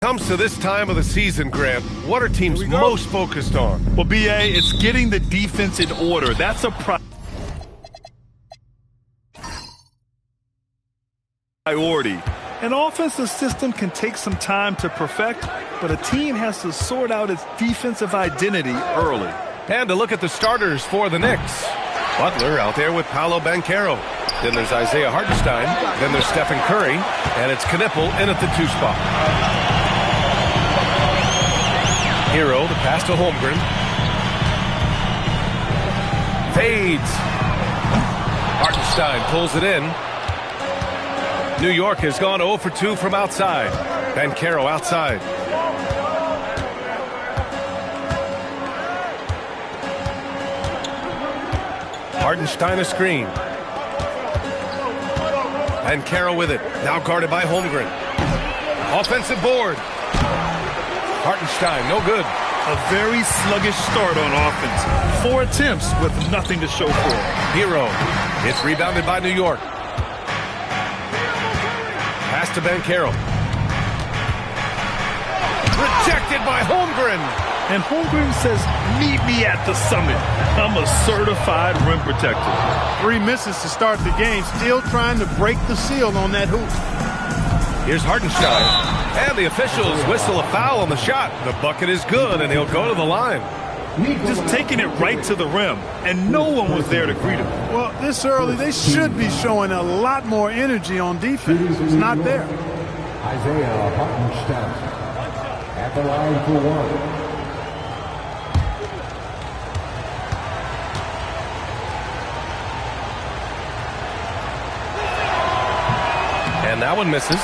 Comes to this time of the season, Grant, what are teams most focused on? Well, BA, it's getting the defense in order. That's a priority. An offensive system can take some time to perfect, but a team has to sort out its defensive identity early. And to look at the starters for the Knicks. Butler out there with Paolo Banchero. Then there's Isaiah Hartenstein. Then there's Stephen Curry. And it's Knippel in at the 2 spot. Hero, the pass to Holmgren. Fades. Hartenstein pulls it in. New York has gone 0 for 2 from outside. Banchero outside. Hartenstein a screen. Banchero with it. Now guarded by Holmgren. Offensive board. Hartenstein, no good. A very sluggish start on offense. 4 attempts with nothing to show for it. Hero. It's rebounded by New York. Pass to Banchero. Rejected by Holmgren. And Holmgren says, meet me at the summit. I'm a certified rim protector. 3 misses to start the game, still trying to break the seal on that hoop. Here's Hartenstein. And the officials whistle a foul on the shot. The bucket is good, and he'll go to the line. Just taking it right to the rim, and no one was there to greet him. Well, this early, they should be showing a lot more energy on defense. It's not there. Isaiah Hartenstein at the line for 1. And that one misses.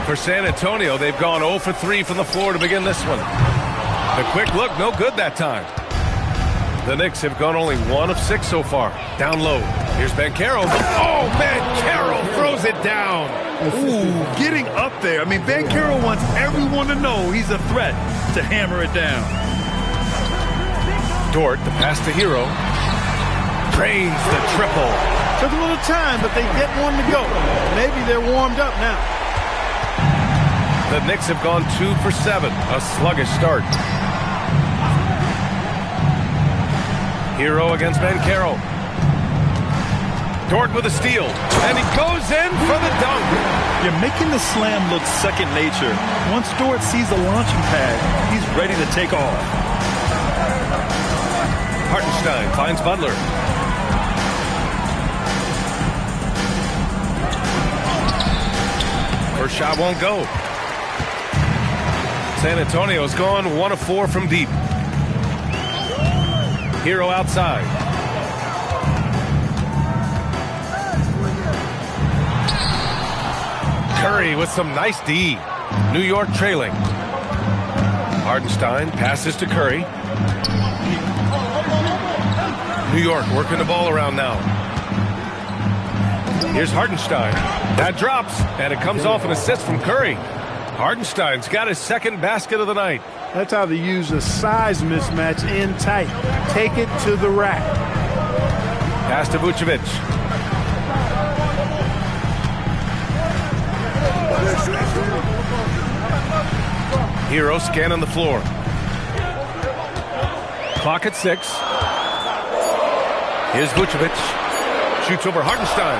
For San Antonio, they've gone 0 for 3 from the floor to begin this one. The quick look, no good that time. The Knicks have gone only 1 of 6 so far. Down low. Here's Banchero. Oh, Banchero throws it down. Ooh, getting up there. I mean, Banchero wants everyone to know he's a threat to hammer it down. Dort, the pass to Hero. Drains the triple. Took a little time, but they get one to go. Maybe they're warmed up now. The Knicks have gone 2 for 7. A sluggish start. Hero against Banchero. Dort with a steal. And he goes in for the dunk. You're making the slam look second nature. Once Dort sees the launching pad, he's ready to take off. Hartenstein finds Butler. First shot won't go. San Antonio's gone 1 of 4 from deep. Hero outside. Curry with some nice D. New York trailing. Hartenstein passes to Curry. New York working the ball around now. Here's Hartenstein. That drops, and it comes off an assist from Curry. Hartenstein's got his second basket of the night. That's how they use a size mismatch in tight. Take it to the rack. Pass to Vucevic. Hero scanning the floor. Clock at 6. Here's Vucevic. Shoots over Hartenstein.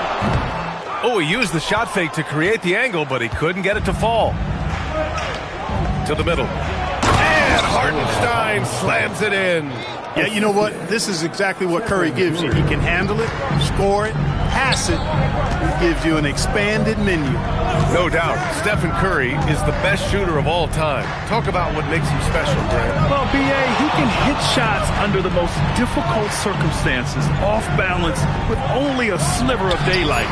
Oh, he used the shot fake to create the angle, but he couldn't get it to fall. To the middle. And Hartenstein slams it in. Yeah, you know what? This is exactly what Curry gives you. He can handle it, score it, pass it. He gives you an expanded menu. No doubt, Stephen Curry is the best shooter of all time. Talk about what makes him special, Grant. Well, B.A., he can hit shots under the most difficult circumstances, off balance, with only a sliver of daylight.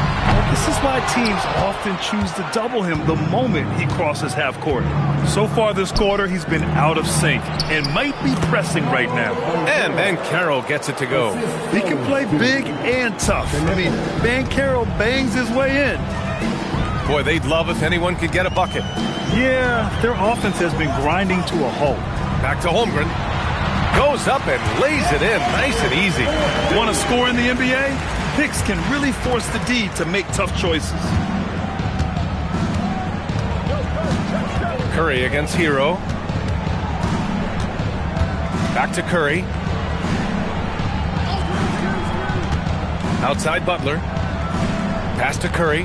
This is why teams often choose to double him the moment he crosses half court. So far this quarter, he's been out of sync and might be pressing right now. And Banchero gets it to go. He can play big and tough. I mean, Banchero bangs his way in. Boy, they'd love if anyone could get a bucket. Yeah, their offense has been grinding to a halt. Back to Holmgren. Goes up and lays it in nice and easy. Want to score in the NBA? Knicks can really force the D to make tough choices. Curry against Hero. Back to Curry. Outside Butler. Pass to Curry.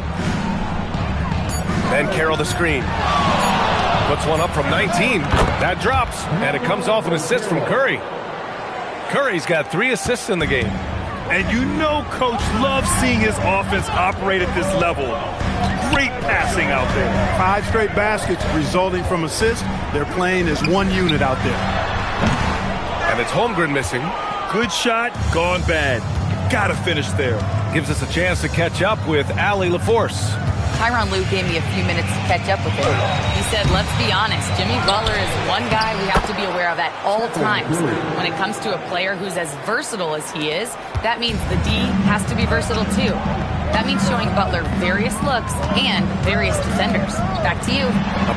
Then Carroll the screen. Puts one up from 19. That drops, and it comes off an assist from Curry. Curry's got 3 assists in the game. And you know Coach loves seeing his offense operate at this level. Great passing out there. 5 straight baskets resulting from assists. They're playing as one unit out there. And it's Holmgren missing. Good shot, gone bad. Gotta finish there. Gives us a chance to catch up with Allie LaForce. Tyronn Lue gave me a few minutes to catch up with him. He said, let's be honest, Jimmy Butler is one guy we have to be aware of at all times. When it comes to a player who's as versatile as he is, that means the D has to be versatile too. That means showing Butler various looks and various defenders. Back to you.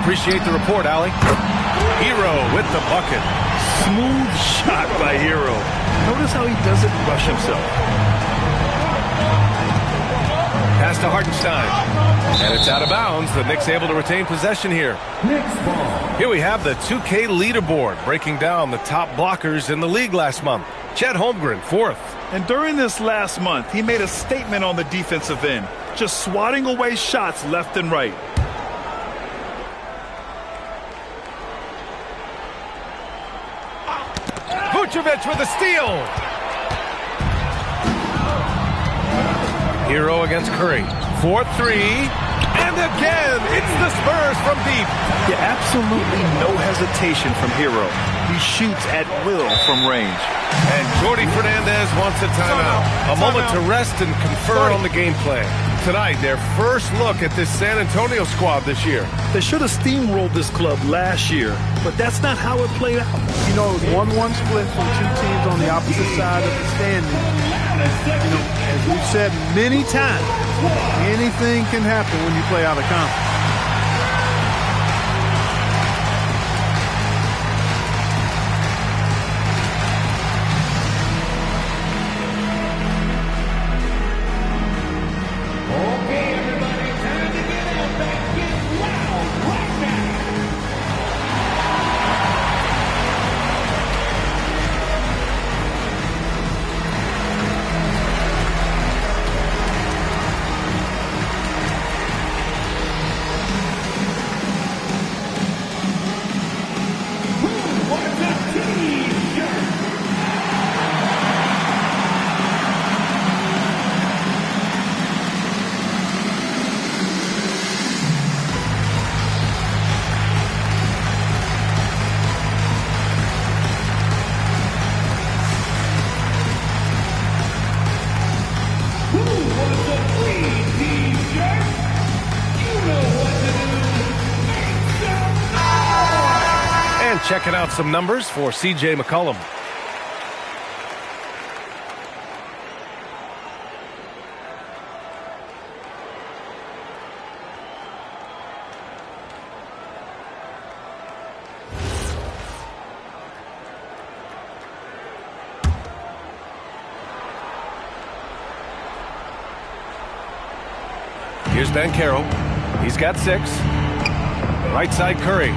Appreciate the report, Allie. Hero with the bucket. Smooth shot by Hero. Notice how he doesn't rush himself. Pass to Hartenstein. And it's out of bounds. The Knicks able to retain possession here. Here we have the 2K leaderboard breaking down the top blockers in the league last month. Chet Holmgren, 4th. And during this last month, he made a statement on the defensive end, just swatting away shots left and right. Vucevic with a steal. Hero against Curry. 4-3. And again, it's the Spurs from deep. Yeah, absolutely no hesitation from Hero. He shoots at will from range. And Jordi Fernandez wants a timeout. A moment to rest and confer on the game plan. Tonight, their first look at this San Antonio squad this year. They should have steamrolled this club last year, but that's not how it played out. You know, 1-1 split from 2 teams on the opposite side of the standings. You know, as we've said many times, anything can happen when you play out of conference. Checking out some numbers for C.J. McCollum. Here's Ben Carroll. He's got 6. Right side Curry.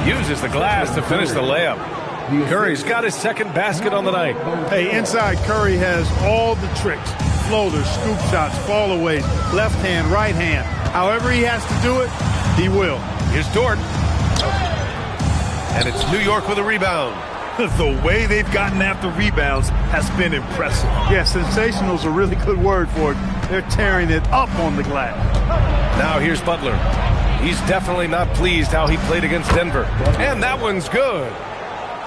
Uses the glass to finish the layup. Curry's got his 2nd basket on the night. Hey, inside Curry has all the tricks. Floaters, scoop shots, fallaways, left hand, right hand. However he has to do it, he will. Here's Dort. And it's New York with a rebound. The way they've gotten after rebounds has been impressive. Yeah, sensational is a really good word for it. They're tearing it up on the glass. Now here's Butler. He's definitely not pleased how he played against Denver. And that one's good.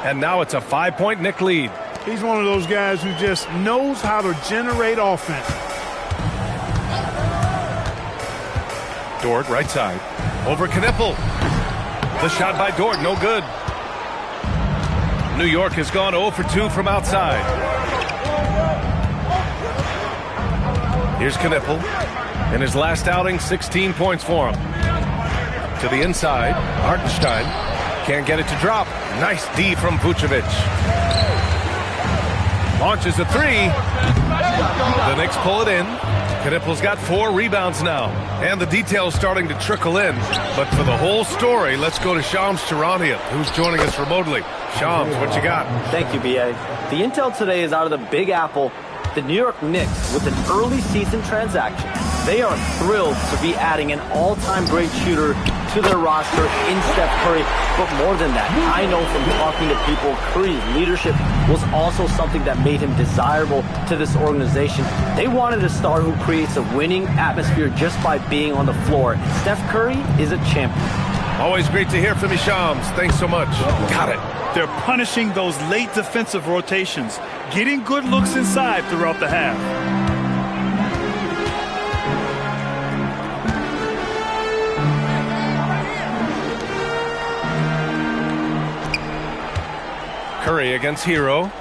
And now it's a 5-point Knick lead. He's one of those guys who just knows how to generate offense. Dort, right side. Over Knippel. The shot by Dort, no good. New York has gone 0 for 2 from outside. Here's Knippel. In his last outing, 16 points for him. To the inside, Hartenstein can't get it to drop. Nice D from Vucevic. Launches a 3. The Knicks pull it in. Knippel's got 4 rebounds now, and the details starting to trickle in. But for the whole story, let's go to Shams Charania, who's joining us remotely. Shams, what you got? Thank you, B.A. The intel today is out of the Big Apple. The New York Knicks, with an early season transaction, they are thrilled to be adding an all-time great shooter to their roster in Steph Curry. But more than that, I know from talking to people, Curry's leadership was also something that made him desirable to this organization. They wanted a star who creates a winning atmosphere just by being on the floor. And Steph Curry is a champion. Always great to hear from you, Shams. Thanks so much. Got it. They're punishing those late defensive rotations, getting good looks inside throughout the half. Curry against Hero.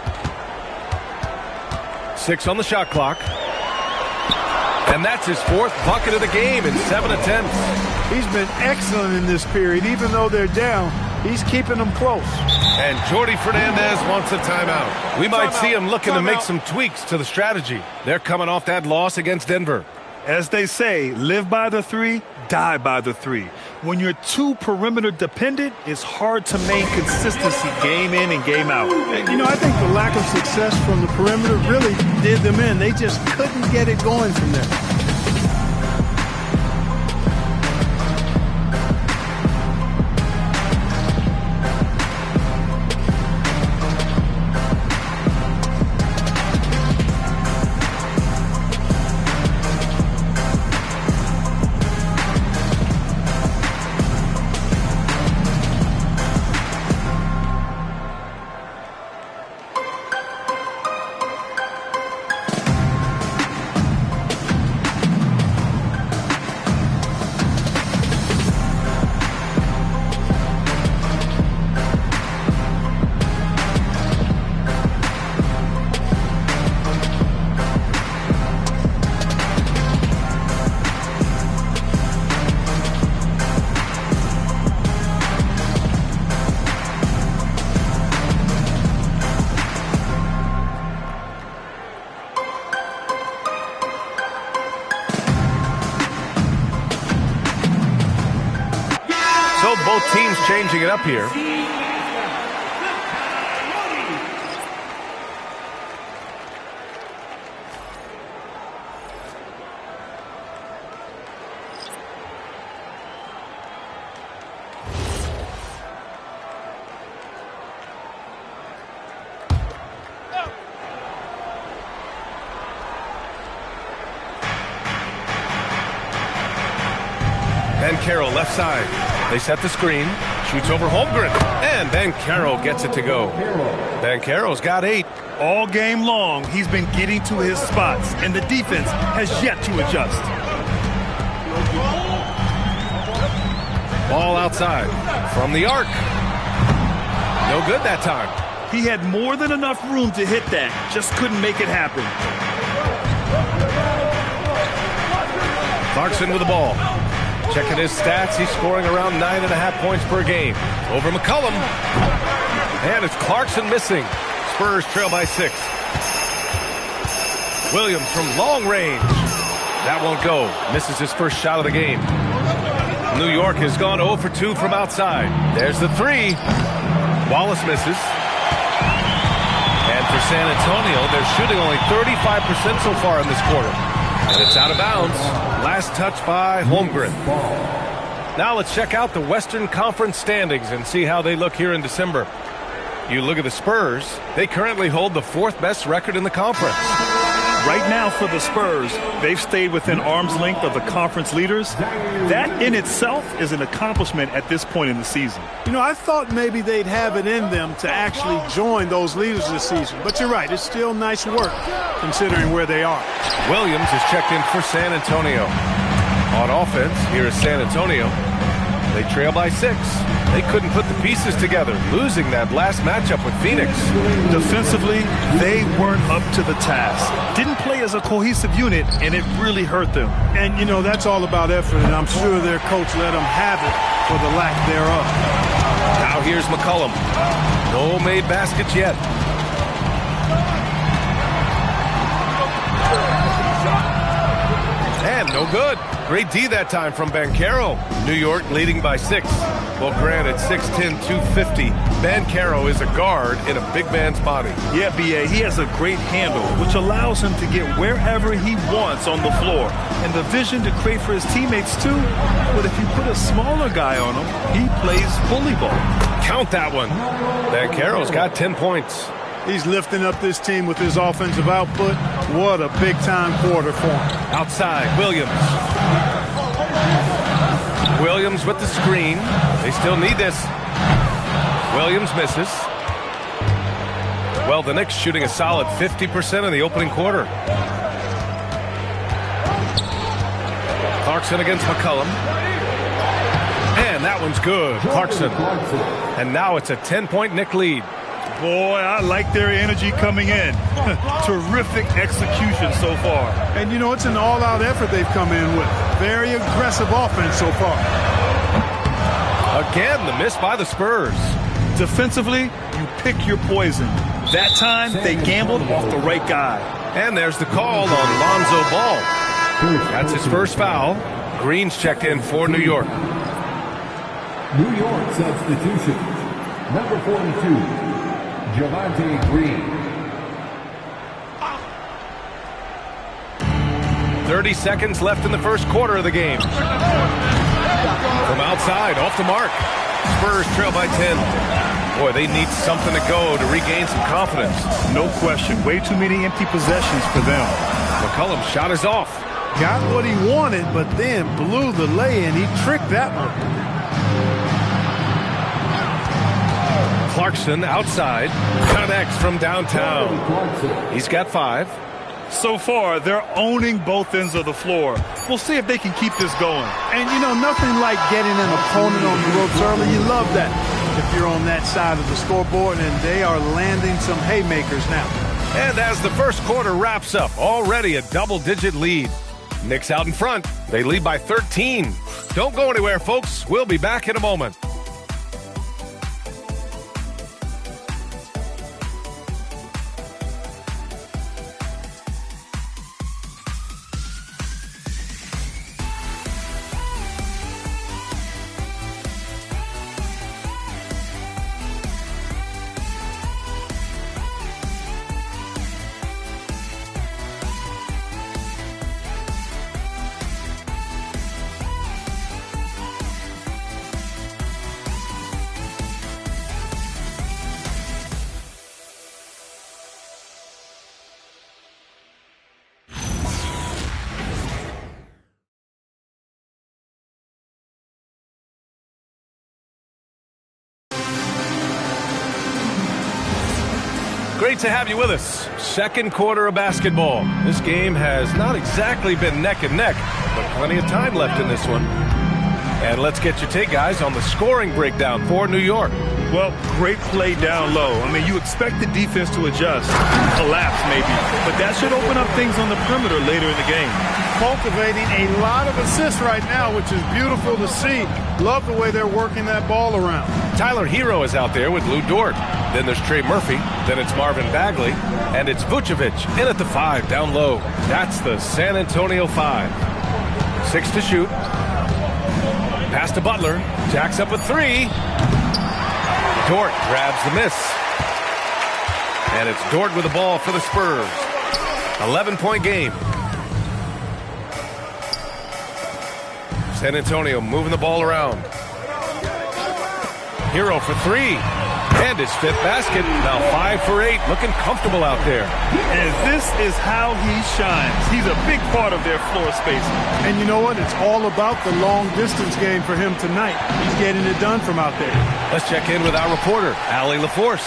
6 on the shot clock. And that's his 4th bucket of the game in 7 attempts. He's been excellent in this period. Even though they're down, he's keeping them close. And Jordi Fernandez wants a timeout. We might see him looking to make some tweaks to the strategy. They're coming off that loss against Denver. As they say, live by the 3, die by the 3. When you're too perimeter dependent, it's hard to maintain consistency game in and game out. You know, I think the lack of success from the perimeter really did them in. They just couldn't get it going from there. Both teams changing it up here. Ben Carroll left side. They set the screen, shoots over Holmgren, and Ben Carroll gets it to go. Ben Carroll's got 8. All game long, he's been getting to his spots, and the defense has yet to adjust. Ball outside from the arc. No good that time. He had more than enough room to hit that, just couldn't make it happen. Clarkson with the ball. Checking his stats, he's scoring around 9.5 points per game. Over McCollum. And it's Clarkson missing. Spurs trail by 6. Williams from long range. That won't go. Misses his first shot of the game. New York has gone 0 for 2 from outside. There's the 3. Wallace misses. And for San Antonio, they're shooting only 35% so far in this quarter. And it's out of bounds. Last touch by Holmgren. Now let's check out the Western Conference standings and see how they look here in December. You look at the Spurs. They currently hold the 4th best record in the conference. Right now for the Spurs, they've stayed within arm's length of the conference leaders. That in itself is an accomplishment at this point in the season. You know, I thought maybe they'd have it in them to actually join those leaders this season. But you're right, it's still nice work considering where they are. Williams is checked in for San Antonio. On offense, here is San Antonio. They trail by 6. They couldn't put the pieces together, losing that last matchup with Phoenix. Defensively, they weren't up to the task. Didn't play as a cohesive unit, and it really hurt them. And, you know, that's all about effort, and I'm sure their coach let them have it for the lack thereof. Now here's McCollum. No made baskets yet. And no good. Great D that time from Banchero. New York leading by 6. Well, granted, 6'10", 250. Banchero is a guard in a big man's body. Yeah, B.A., he has a great handle, which allows him to get wherever he wants on the floor. And the vision to create for his teammates, too. But if you put a smaller guy on him, he plays bully ball. Count that one. Banchero's got 10 points. He's lifting up this team with his offensive output. What a big-time quarter for him. Outside, Williams. Williams with the screen. They still need this. Williams misses. Well, the Knicks shooting a solid 50% in the opening quarter. Clarkson against McCollum. And that one's good. Clarkson. And now it's a 10-point Knick lead. Boy, I like their energy coming in. Terrific execution so far. And, you know, it's an all-out effort they've come in with. Very aggressive offense so far. Again, the miss by the Spurs. Defensively, you pick your poison. That time, they gambled off the right guy. And there's the call on Lonzo Ball. That's his first foul. Green's checked in for New York. New York substitution. Number 42. Javante Green. 30 seconds left in the first quarter of the game. From outside, off the mark. Spurs trail by 10. Boy, they need something to go to regain some confidence. No question. Way too many empty possessions for them. McCollum's shot is off. Got what he wanted, but then blew the lay-in. He tricked that one. Clarkson outside. Connects from downtown. He's got 5. So far, they're owning both ends of the floor. We'll see if they can keep this going. And, you know, nothing like getting an opponent on the ropes early. You love that if you're on that side of the scoreboard, and they are landing some haymakers now. And as the first quarter wraps up, already a double-digit lead. Knicks out in front. They lead by 13. Don't go anywhere, folks. We'll be back in a moment. Great to have you with us. Second quarter of basketball. This game has not exactly been neck and neck, but plenty of time left in this one. And let's get your take, guys, on the scoring breakdown for New York. Well, great play down low. I mean, you expect the defense to adjust, collapse maybe, but that should open up things on the perimeter later in the game. Cultivating a lot of assists right now, which is beautiful to see. Love the way they're working that ball around. Tyler Hero is out there with Lou Dort. Then there's Trey Murphy. Then it's Marvin Bagley. And it's Vucevic in at the 5 down low. That's the San Antonio 5. 6 to shoot. Pass to Butler. Jacks up a 3. Dort grabs the miss. And it's Dort with the ball for the Spurs. 11-point game. San Antonio moving the ball around. Hero for 3. And his 5th basket. Now 5 for 8. Looking comfortable out there. And this is how he shines. He's a big part of their floor spacing. And you know what? It's all about the long distance game for him tonight. He's getting it done from out there. Let's check in with our reporter, Allie LaForce.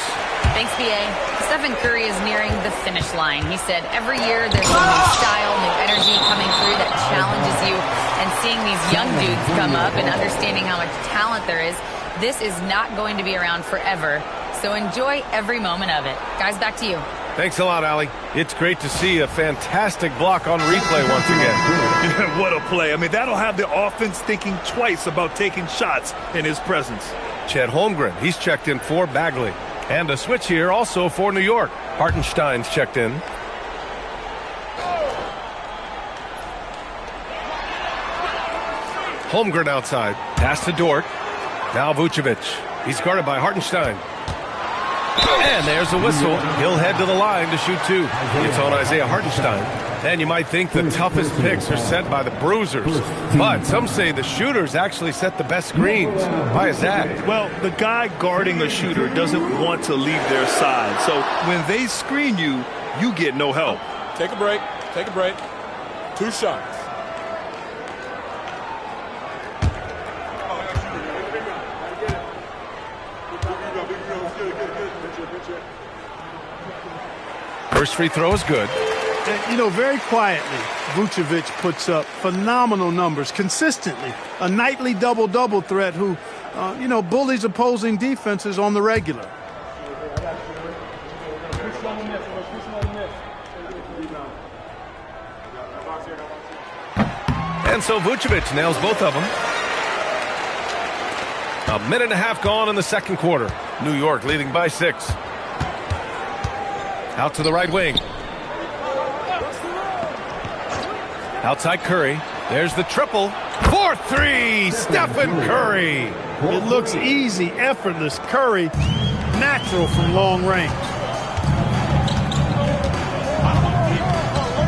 Thanks, B.A. Stephen Curry is nearing the finish line. He said every year there's a new style, new energy coming through that challenges you. And seeing these young dudes come up and understanding how much talent there is, this is not going to be around forever. So enjoy every moment of it. Guys, back to you. Thanks a lot, Allie. It's great to see a fantastic block on replay once again. What a play. I mean, that'll have the offense thinking twice about taking shots in his presence. Chet Holmgren, he's checked in for Bagley. And a switch here also for New York. Hartenstein's checked in. Holmgren outside. Pass to Dort. Now Vucevic. He's guarded by Hartenstein. And there's a whistle. He'll head to the line to shoot two. It's on Isaiah Hartenstein. And you might think the toughest picks are set by the bruisers. But some say the shooters actually set the best screens. Why is that? Well, the guy guarding a shooter doesn't want to leave their side. So when they screen you, you get no help. Take a break. Take a break. 2 shots. First free throw is good. You know, very quietly, Vucevic puts up phenomenal numbers consistently. A nightly double-double threat who, bullies opposing defenses on the regular. And so Vucevic nails both of them. A minute and a half gone in the second quarter. New York leading by 6. Out to the right wing. Outside Curry. There's the triple. 4-3. Stephen Curry. It looks easy, effortless. Curry, natural from long range.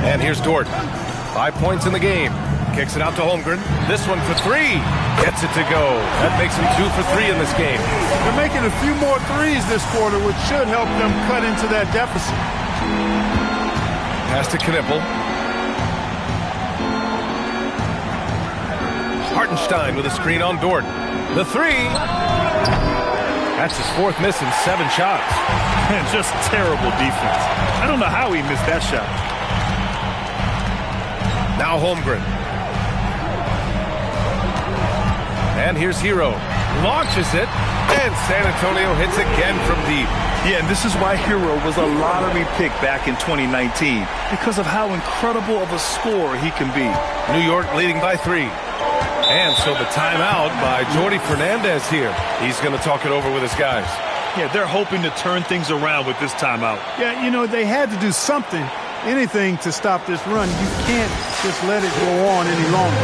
And here's Dort. 5 points in the game. Kicks it out to Holmgren. This one for 3. Gets it to go. That makes him 2 for 3 in this game. They're making a few more threes this quarter, which should help them cut into that deficit. Pass to Knipple. Hartenstein with a screen on Dort. The 3. That's his 4th miss in 7 shots. And just terrible defense. I don't know how he missed that shot. Now Holmgren. And here's Hero. Launches it. And San Antonio hits again from deep. Yeah, and this is why Hero was a lottery pick back in 2019. Because of how incredible of a scorer he can be. New York leading by 3. And so the timeout by Jordi Fernandez here. He's going to talk it over with his guys. Yeah, they're hoping to turn things around with this timeout. Yeah, they had to do something, anything to stop this run. You can't just let it go on any longer.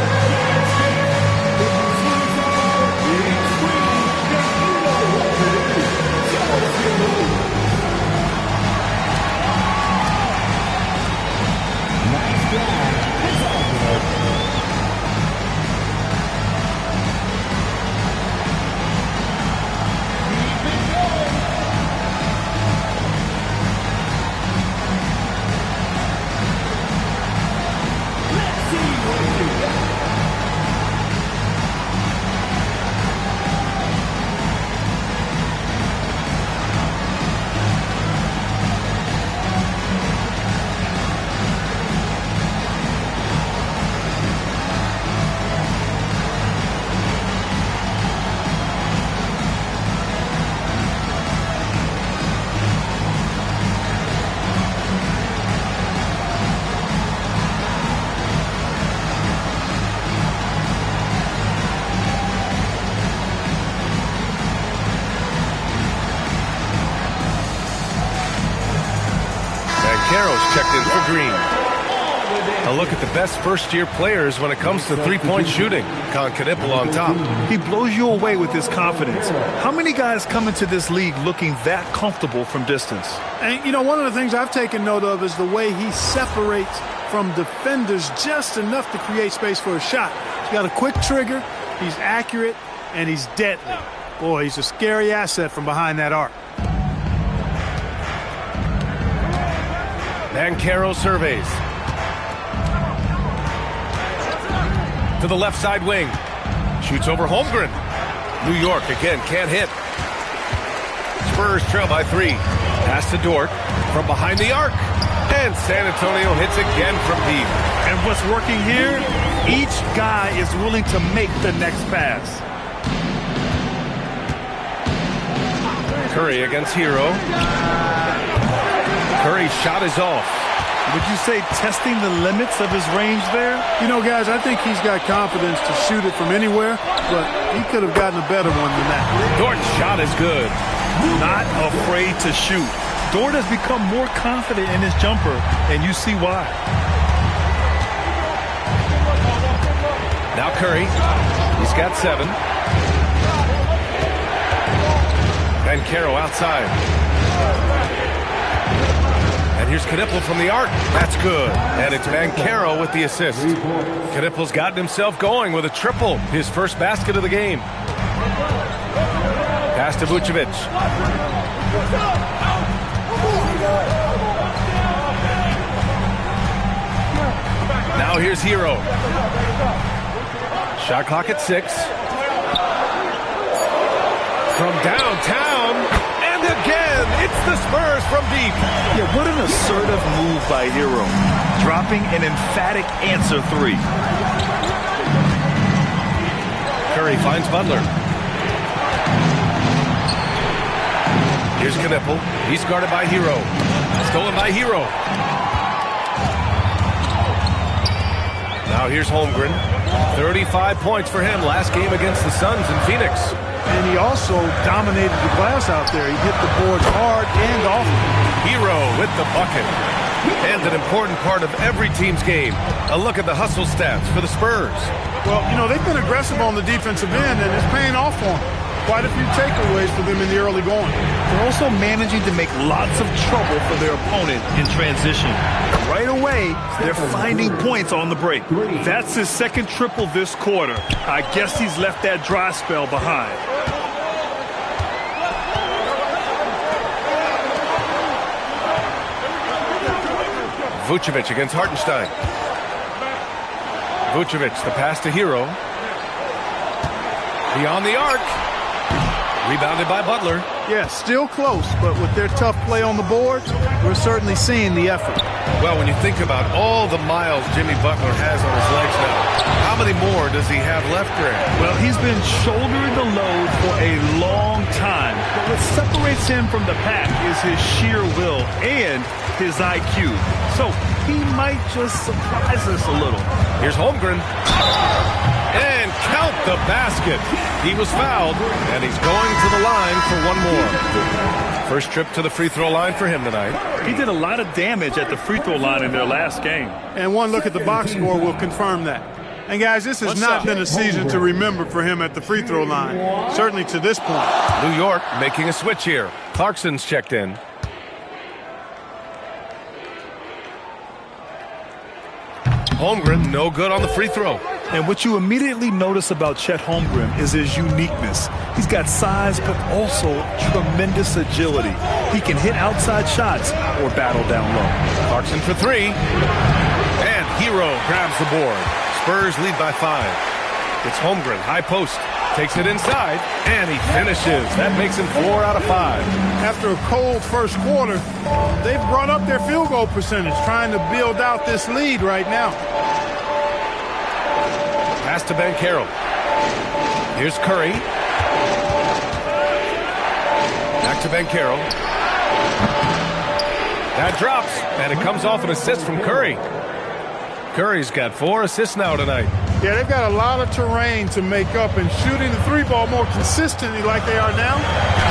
Checked in for Green. A look at the best first-year players when it comes to three-point shooting. Con Knipple on top. He blows you away with his confidence. How many guys come into this league looking that comfortable from distance? And, one of the things I've taken note of is the way he separates from defenders just enough to create space for a shot. He's got a quick trigger, he's accurate, and he's deadly. Boy, he's a scary asset from behind that arc. Banchero surveys. To the left side wing. Shoots over Holmgren. New York again can't hit. Spurs trail by 3. Pass to Dort from behind the arc. And San Antonio hits again from deep. And what's working here? Each guy is willing to make the next pass. Curry against Hero. Curry's shot is off. Would you say testing the limits of his range there? Guys, I think he's got confidence to shoot it from anywhere, but he could have gotten a better one than that. Dort's shot is good. Not afraid to shoot. Dort has become more confident in his jumper, and you see why. Now Curry. He's got 7. Banchero outside. And here's Knipple from the arc. That's good. And it's Banchero with the assist. Knipple's gotten himself going with a triple. His first basket of the game. Pass to Vucevic. Now here's Hero. Shot clock at 6. From downtown, and again, it's the Spurs from deep. Yeah, what an assertive move by Hero. Dropping an emphatic answer 3. Curry finds Butler. Here's Knipple. He's guarded by Hero. Stolen by Hero. Now here's Holmgren. 35 points for him last game against the Suns in Phoenix. And he also dominated the glass out there. He hit the boards hard and often. Hero with the bucket. And an important part of every team's game. A look at the hustle stats for the Spurs. Well, you know, they've been aggressive on the defensive end, and it's paying off for them. Quite a few takeaways for them in the early going. They're also managing to make lots of trouble for their opponent in transition. Right away, they're finding points on the break. That's his second triple this quarter. I guess he's left that dry spell behind. Vucevic against Hartenstein. Vucevic, the pass to Hero. Beyond the arc. Rebounded by Butler. Yeah, still close, but with their tough play on the boards, we're certainly seeing the effort. Well, when you think about all the miles Jimmy Butler has on his legs now, how many more does he have left there? Well, he's been shouldering the load for a long time. But what separates him from the pack is his sheer will and his IQ. So he might just surprise us a little. Here's Holmgren. And count the basket. He was fouled, and he's going to the line for one more. First trip to the free throw line for him tonight. He did a lot of damage at the free throw line in their last game. And one look at the box score will confirm that. And, guys, this has not been a season to remember for him at the free throw line, certainly to this point. New York making a switch here. Clarkson's checked in. Holmgren, no good on the free throw. And what you immediately notice about Chet Holmgren is his uniqueness. He's got size, but also tremendous agility. He can hit outside shots or battle down low. Clarkson for 3. And Hero grabs the board. Spurs lead by 5. It's Holmgren, high post. Takes it inside, and he finishes. That makes him 4 out of 5. After a cold first quarter, they've brought up their field goal percentage, trying to build out this lead right now. Pass to Banchero. Here's Curry. Back to Banchero. That drops, and it comes off an assist from Curry. Curry's got 4 assists now tonight. Yeah, they've got a lot of terrain to make up, and shooting the 3 ball more consistently like they are now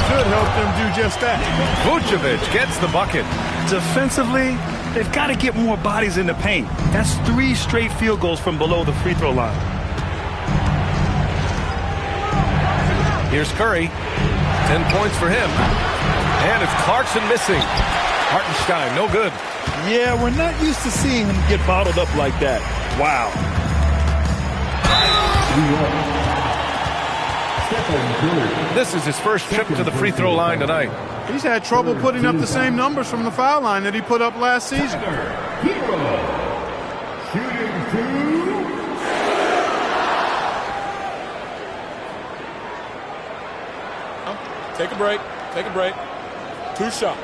should help them do just that. Vucevic gets the bucket. Defensively, they've got to get more bodies in the paint. That's 3 straight field goals from below the free throw line. Here's Curry. 10 points for him. And it's Clarkson missing. Hartenstein, no good. Yeah, we're not used to seeing him get bottled up like that. Wow. This is his first trip to the free throw line tonight. He's had trouble putting up the same numbers from the foul line that he put up last season. Take a break. Take a break. 2 shots.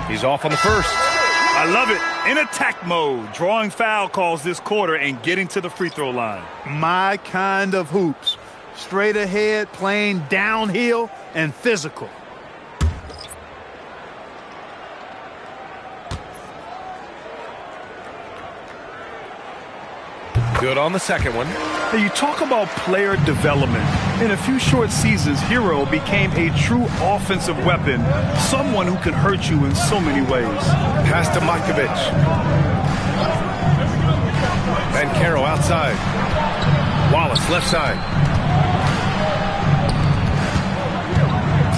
He's off on the first. I love it. In attack mode, drawing foul calls this quarter and getting to the free throw line. My kind of hoops. Straight ahead, playing downhill, and physical. Good on the second one. Now, you talk about player development. In a few short seasons, Hero became a true offensive weapon, someone who can hurt you in so many ways. Pass to Markovic. Bancaro outside. Wallace left side.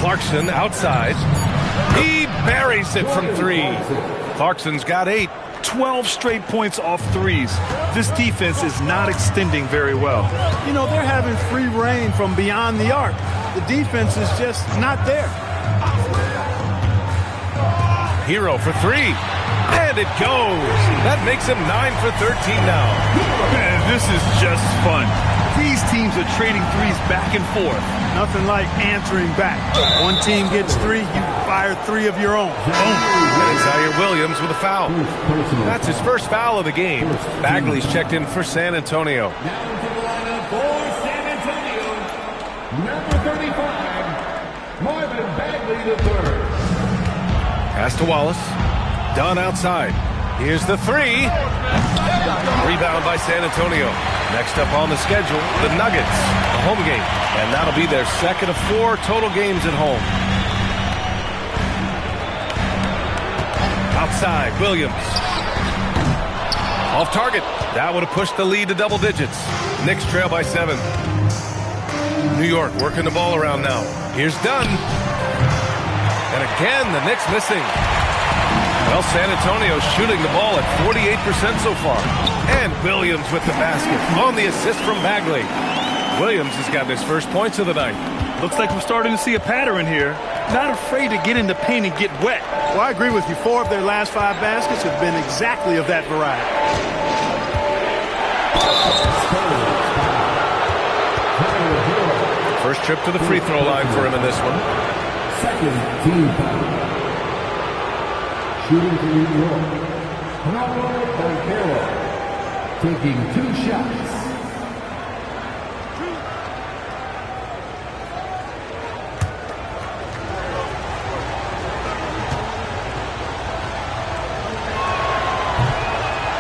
Clarkson outside. He buries it from 3. Clarkson's got 8. 12 straight points off threes. This defense is not extending very well. You know, they're having free reign from beyond the arc. The defense is just not there. Hero for 3. And it goes. That makes him 9 for 13 now. Man, this is just fun. These teams are trading threes back and forth. Nothing like answering back. One team gets 3, you fire 3 of your own. Boom. And Zaire Williams with a foul. That's his first foul of the game. Bagley's checked in for San Antonio. Now to the lineup for San Antonio, number 35, Marvin Bagley III. Pass to Wallace. Dunn outside. Here's the 3. Rebound by San Antonio. Next up on the schedule, the Nuggets, a home game. And that'll be their second of 4 total games at home. Outside, Williams. Off target. That would have pushed the lead to double digits. Knicks trail by 7. New York working the ball around now. Here's Dunn. And again, the Knicks missing. Well, San Antonio shooting the ball at 48% so far. And Williams with the basket on the assist from Bagley. Williams has got his first points of the night. Looks like we're starting to see a pattern here. Not afraid to get in the paint and get wet. Well, I agree with you. 4 of their last 5 baskets have been exactly of that variety. First trip to the free throw line for him in this one. Second team foul. Shooting for New York, Paolo Bancaro, taking 2 shots.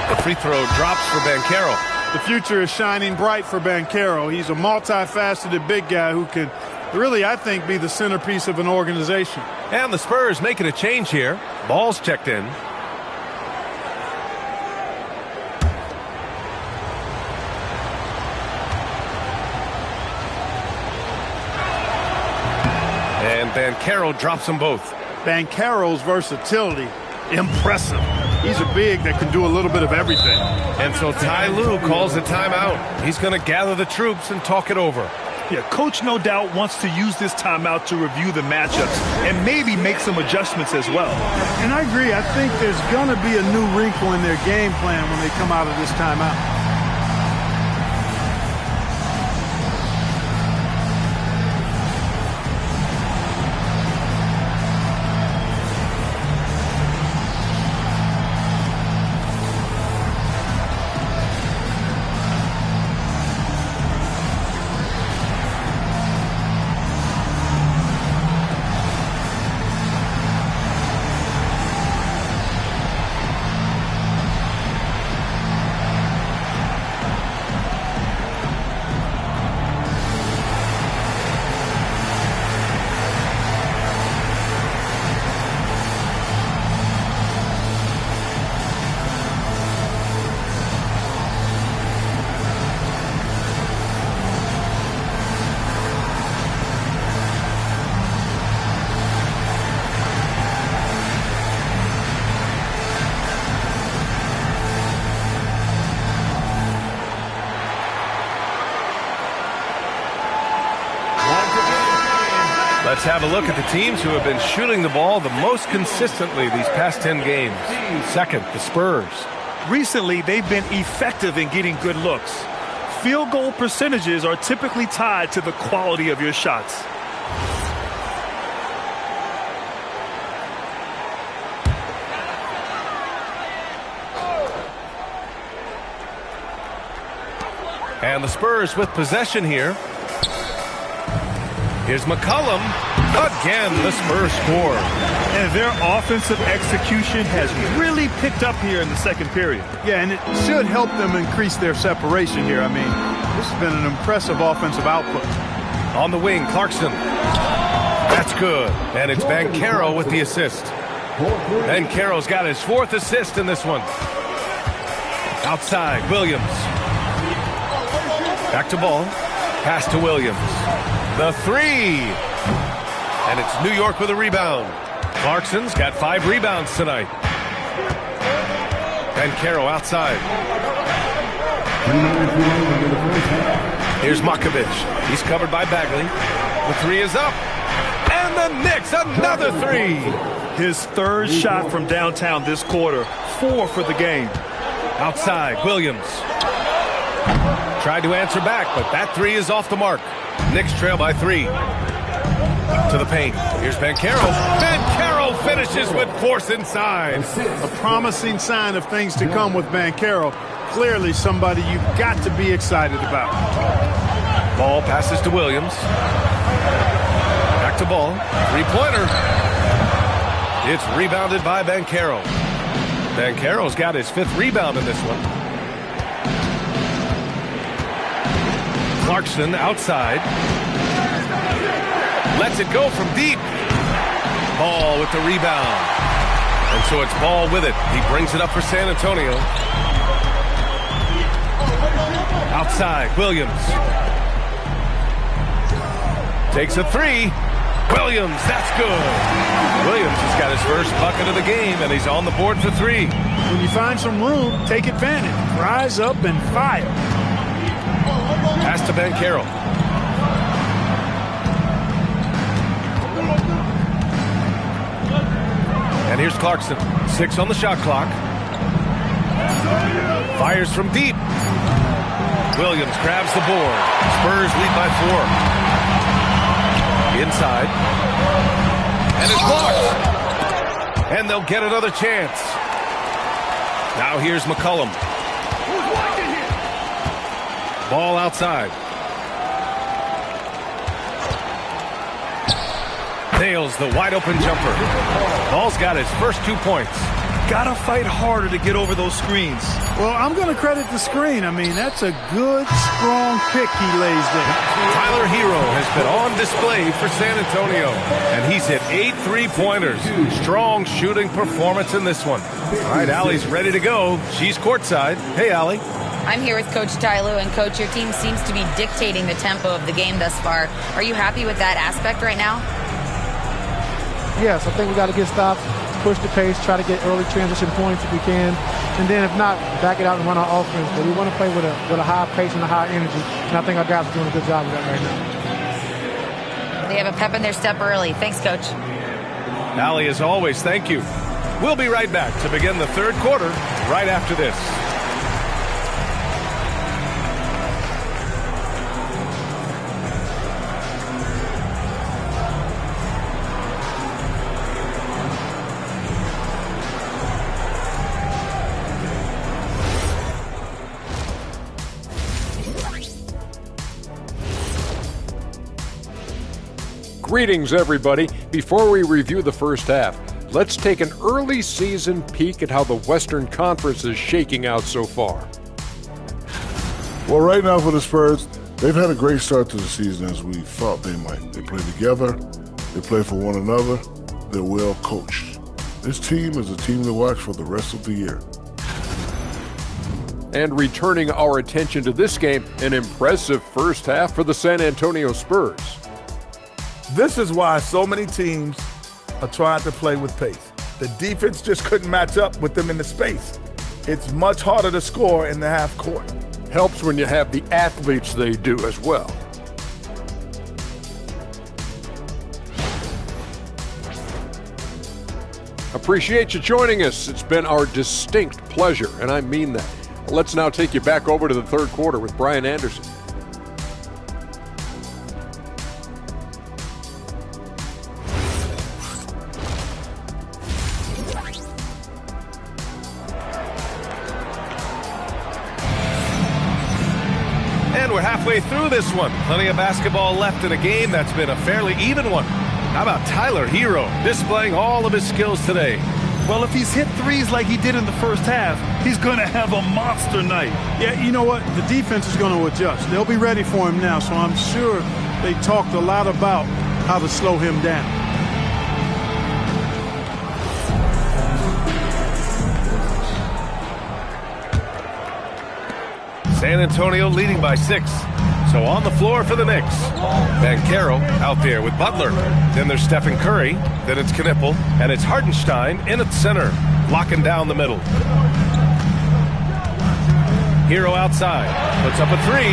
The free throw drops for Bancaro. The future is shining bright for Bancaro. He's a multifaceted big guy who can really, I think, be the centerpiece of an organization. And the Spurs making a change here. Ball's checked in. And Bancaro drops them both. Bancaro's versatility, impressive. He's a big that can do a little bit of everything. And so Ty Lue calls a timeout. He's going to gather the troops and talk it over. Yeah, coach no doubt wants to use this timeout to review the matchups and maybe make some adjustments as well. And I agree. I think there's going to be a new wrinkle in their game plan when they come out of this timeout. Let's have a look at the teams who have been shooting the ball the most consistently these past 10 games. Second, the Spurs. Recently, they've been effective in getting good looks. Field goal percentages are typically tied to the quality of your shots. And the Spurs with possession here. Here's McCollum. Again, the Spurs score. And their offensive execution has really picked up here in the second period. Yeah, and it should help them increase their separation here. I mean, This has been an impressive offensive output. On the wing, Clarkson. That's good. And it's Banchero with the assist. Banchero's got his 4th assist in this one. Outside, Williams. Back to ball. Pass to Williams. The 3. And it's New York with a rebound. Clarkson's got 5 rebounds tonight. Banchero outside. Here's Makovich. He's covered by Bagley. The 3 is up. And the Knicks, another 3. His 3rd shot from downtown this quarter. 4 for the game. Outside, Williams. Tried to answer back, but that 3 is off the mark. Knicks trail by 3. To the paint. Here's Banchero. Banchero finishes with force inside. A promising sign of things to come with Banchero. Clearly somebody you've got to be excited about. Ball passes to Williams. Back to ball. 3-pointer. It's rebounded by Banchero. Banchero's got his 5th rebound in this one. Clarkson outside. Lets it go from deep. Ball with the rebound. And so it's Ball with it. He brings it up for San Antonio. Outside, Williams. Takes a 3. Williams, that's good. Williams has got his first bucket of the game, and he's on the board for 3. When you find some room, take advantage. Rise up and fire. Pass to Banchero. And here's Clarkson. 6 on the shot clock. Fires from deep. Williams grabs the board. Spurs lead by 4. Inside. And it's blocked. And they'll get another chance. Now here's McCollum. Ball outside. Nails the wide open jumper. Ball's got his first 2 points. Gotta fight harder to get over those screens. Well, I'm going to credit the screen. I mean, that's a good, strong pick he lays there. Tyler Hero has been on display for San Antonio, and he's hit 8 3-pointers. Strong shooting performance in this one. All right, Allie's ready to go. She's courtside. Hey, Allie. I'm here with Coach Tyloo, and Coach, your team seems to be dictating the tempo of the game thus far. Are you happy with that aspect right now? Yes, I think we got to get stops, push the pace, try to get early transition points if we can, and then if not, back it out and run our offense. But we want to play with a high pace and a high energy, and I think our guys are doing a good job of that right now. They have a pep in their step early. Thanks, Coach. Allie, as always, thank you. We'll be right back to begin the 3rd quarter right after this. Greetings, everybody. Before we review the first half, let's take an early season peek at how the Western Conference is shaking out so far. Well, right now for the Spurs, they've had a great start to the season as we thought they might. They play together, they play for one another, they're well coached. This team is a team to watch for the rest of the year. And returning our attention to this game, an impressive first half for the San Antonio Spurs. This is why so many teams are trying to play with pace. The defense just couldn't match up with them in the space. It's much harder to score in the half court. Helps when you have the athletes they do as well. Appreciate you joining us. It's been our distinct pleasure, and I mean that. Let's now take you back over to the 3rd quarter with Brian Anderson. And we're halfway through this one. Plenty of basketball left in a game that's been a fairly even one. How about Tyler Hero displaying all of his skills today? Well, if he's hit threes like he did in the first half, he's going to have a monster night. Yeah, you know what? The defense is going to adjust. They'll be ready for him now, so I'm sure they talked a lot about how to slow him down. San Antonio leading by 6. So on the floor for the Knicks. Banchero out there with Butler. Then there's Stephen Curry. Then it's Knipple. And it's Hartenstein in at center, locking down the middle. Hero outside. Puts up a 3.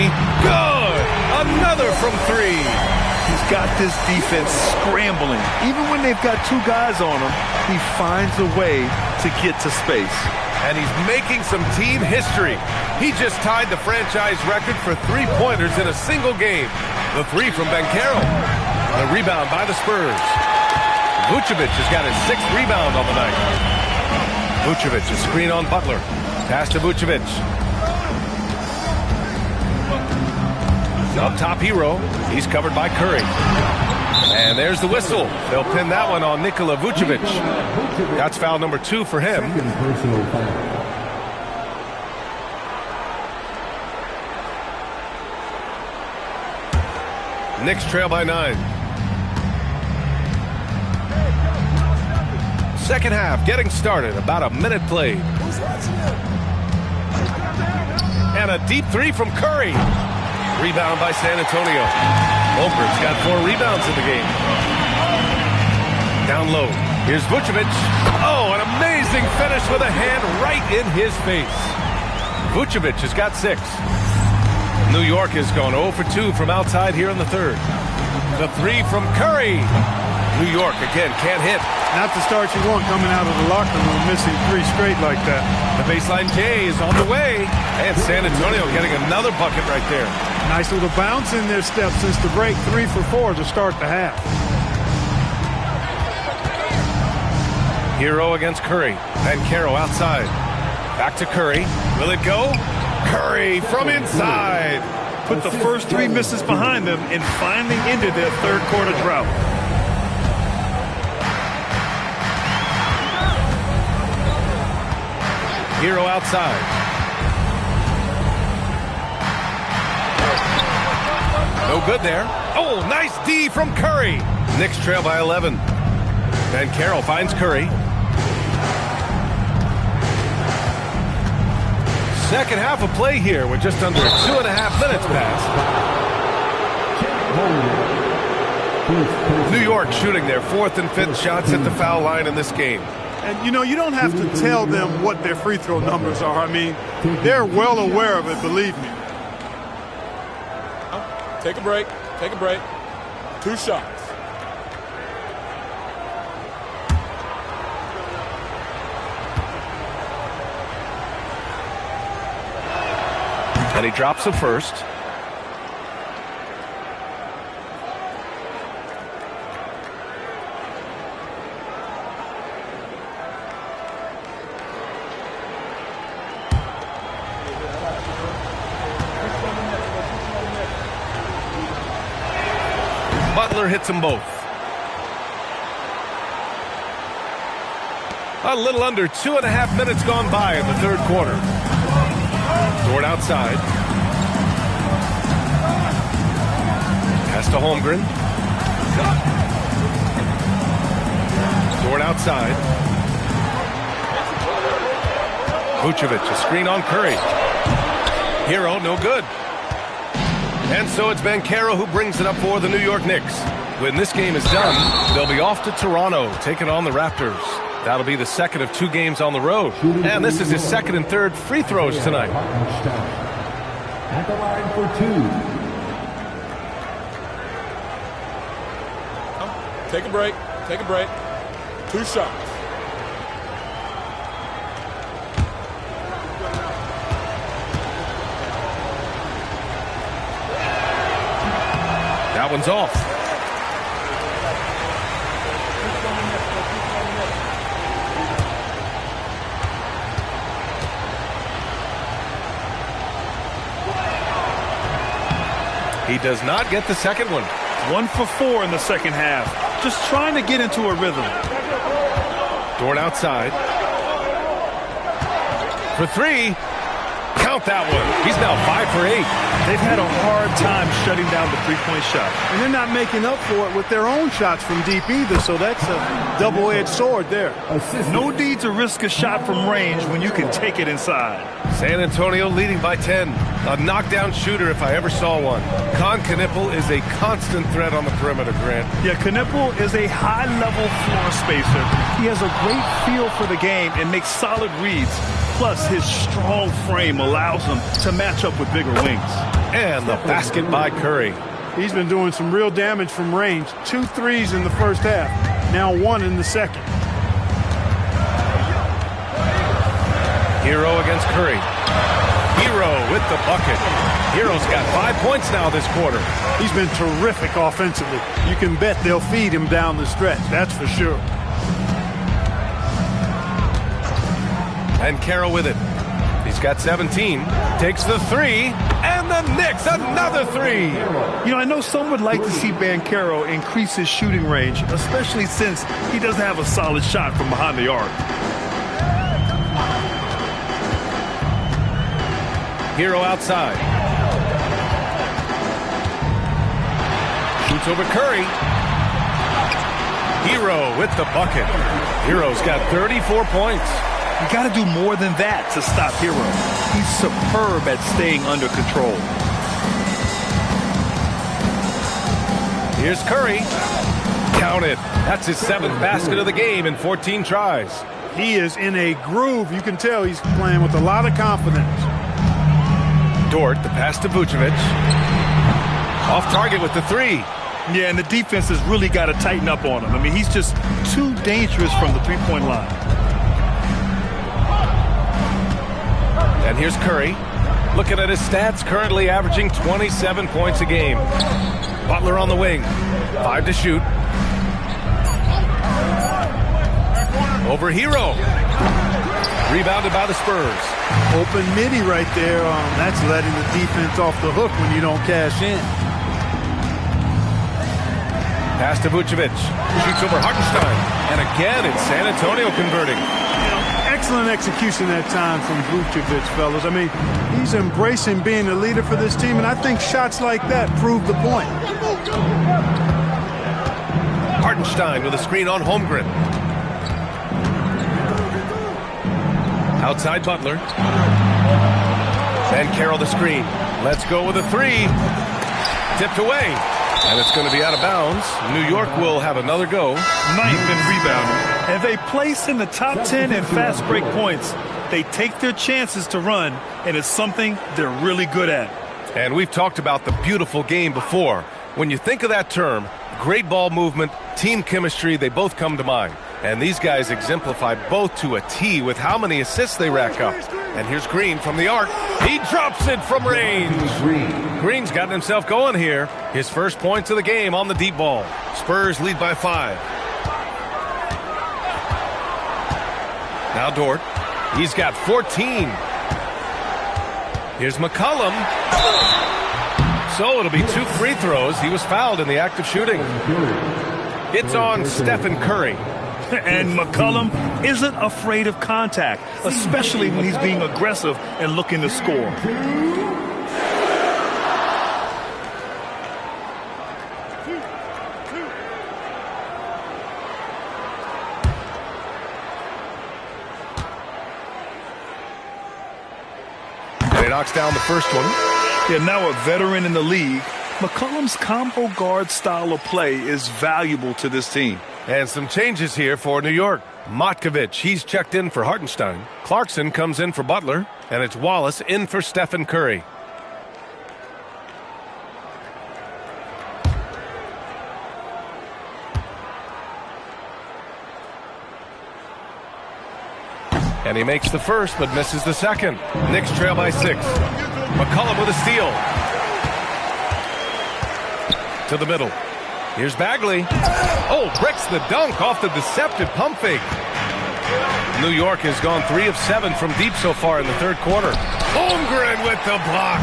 Good! Another from 3. He's got this defense scrambling. Even when they've got 2 guys on him, he finds a way to get to space. And he's making some team history. He just tied the franchise record for 3-pointers in a single game. The 3 from Banchero. The rebound by the Spurs. Vucevic has got his 6th rebound on the night. Vucevic, a screen on Butler. Pass to Vucevic. Up top, Hero. He's covered by Curry. And there's the whistle. They'll pin that one on Nikola Vucevic. That's foul number 2 for him. Second personal foul. Knicks trail by 9. Second half getting started. About a minute played. And a deep 3 from Curry. Rebound by San Antonio. Holmgren's got 4 rebounds in the game. Down low. Here's Vucevic. Oh, an amazing finish with a hand right in his face. Vucevic has got 6. New York has gone 0 for 2 from outside here in the third. The 3 from Curry. New York, again, can't hit. Not the start you want coming out of the locker room, missing 3 straight like that. The baseline J is on the way. And San Antonio getting another bucket right there. Nice little bounce in their step since the break. 3 for 4 to start the half. Hero against Curry. Banchero outside. Back to Curry. Will it go? Curry from inside. Put the first 3 misses behind them and finally ended their third quarter drought. Hero outside. No good there. Oh, nice D from Curry. Knicks trail by 11. Banchero finds Curry. Second half of play here with just under 2.5 minutes passed. New York shooting their 4th and 5th shots at the foul line in this game. And, you know, you don't have to tell them what their free throw numbers are. I mean, they're well aware of it, believe me. Take a break. Take a break. 2 shots. And he drops the first. Butler hits them both. A little under 2.5 minutes gone by in the third quarter. Dort outside. Pass to Holmgren. Dort outside. Vucevic, a screen on Curry. Hero, no good. And so it's Banchero who brings it up for the New York Knicks. When this game is done, they'll be off to Toronto, taking on the Raptors. That'll be the second of 2 games on the road. And this is his 2nd and 3rd free throws tonight. At the line for 2. Take a break. Take a break. 2 shots. That one's off. He does not get the second one. 1 for 4 in the second half. Just trying to get into a rhythm. Dort outside. For three. Count that one. He's now 5 for 8. They've had a hard time shutting down the three-point shot. And they're not making up for it with their own shots from deep either, so that's a double-edged sword there. No need to risk a shot from range when you can take it inside. San Antonio leading by 10. A knockdown shooter if I ever saw one. Con Knippel is a constant threat on the perimeter, Grant. Yeah, Knippel is a high-level floor spacer. He has a great feel for the game and makes solid reads. Plus, his strong frame allows him to match up with bigger wings. And the basket by Curry. He's been doing some real damage from range. 2 threes in the first half. Now 1 in the second. Hero against Curry. Hero with the bucket. Hero's got 5 points now this quarter. He's been terrific offensively. You can bet they'll feed him down the stretch. That's for sure. And Carroll with it. He's got 17. Takes the three. And the Knicks, another three. You know, I know some would like to see Banchero increase his shooting range, especially since he doesn't have a solid shot from behind the arc. Hero outside. Shoots over Curry. Hero with the bucket. Hero's got 34 points. You got to do more than that to stop Hero. He's superb at staying under control. Here's Curry. Count it. That's his 7th basket of the game in 14 tries. He is in a groove. You can tell he's playing with a lot of confidence. Dort, the pass to Vucevic. Off target with the three. Yeah, and the defense has really got to tighten up on him. I mean, he's just too dangerous from the three-point line. And here's Curry. Looking at his stats, currently averaging 27 points a game. Butler on the wing. 5 to shoot. Over Hero. Rebounded by the Spurs. Open midi right there. That's letting the defense off the hook when you don't cash in. Pass to Vucevic. Shoots over Hartenstein. And again, it's San Antonio converting. Excellent execution that time from Vucevic, fellas. I mean, he's embracing being a leader for this team, and I think shots like that prove the point. Hartenstein with a screen on Holmgren. Outside Butler. And Carroll the screen. Let's go with a three. Tipped away. And it's going to be out of bounds. New York will have another go. 9th in rebounding. And they place in the top 10 in fast break points. They take their chances to run, and it's something they're really good at. And we've talked about the beautiful game before. When you think of that term, great ball movement, team chemistry, they both come to mind. And these guys exemplify both to a T with how many assists they rack up. And here's Green from the arc. He drops it from range. Green's gotten himself going here. His first points of the game on the deep ball. Spurs lead by 5. Now Dort. He's got 14. Here's McCollum. So it'll be 2 free throws. He was fouled in the act of shooting. It's on Stephen Curry. And McCollum isn't afraid of contact, especially when he's being aggressive and looking to score. And he knocks down the first one. Yeah, now a veteran in the league, McCollum's combo guard style of play is valuable to this team. And some changes here for New York. Matkovic, he's checked in for Hartenstein. Clarkson comes in for Butler. And it's Wallace in for Stephen Curry. And he makes the first, but misses the second. Knicks trail by 6. McCollum with a steal. To the middle. Here's Bagley. Oh, breaks the dunk off the deceptive pump fake. New York has gone 3 of 7 from deep so far in the third quarter. Holmgren with the block.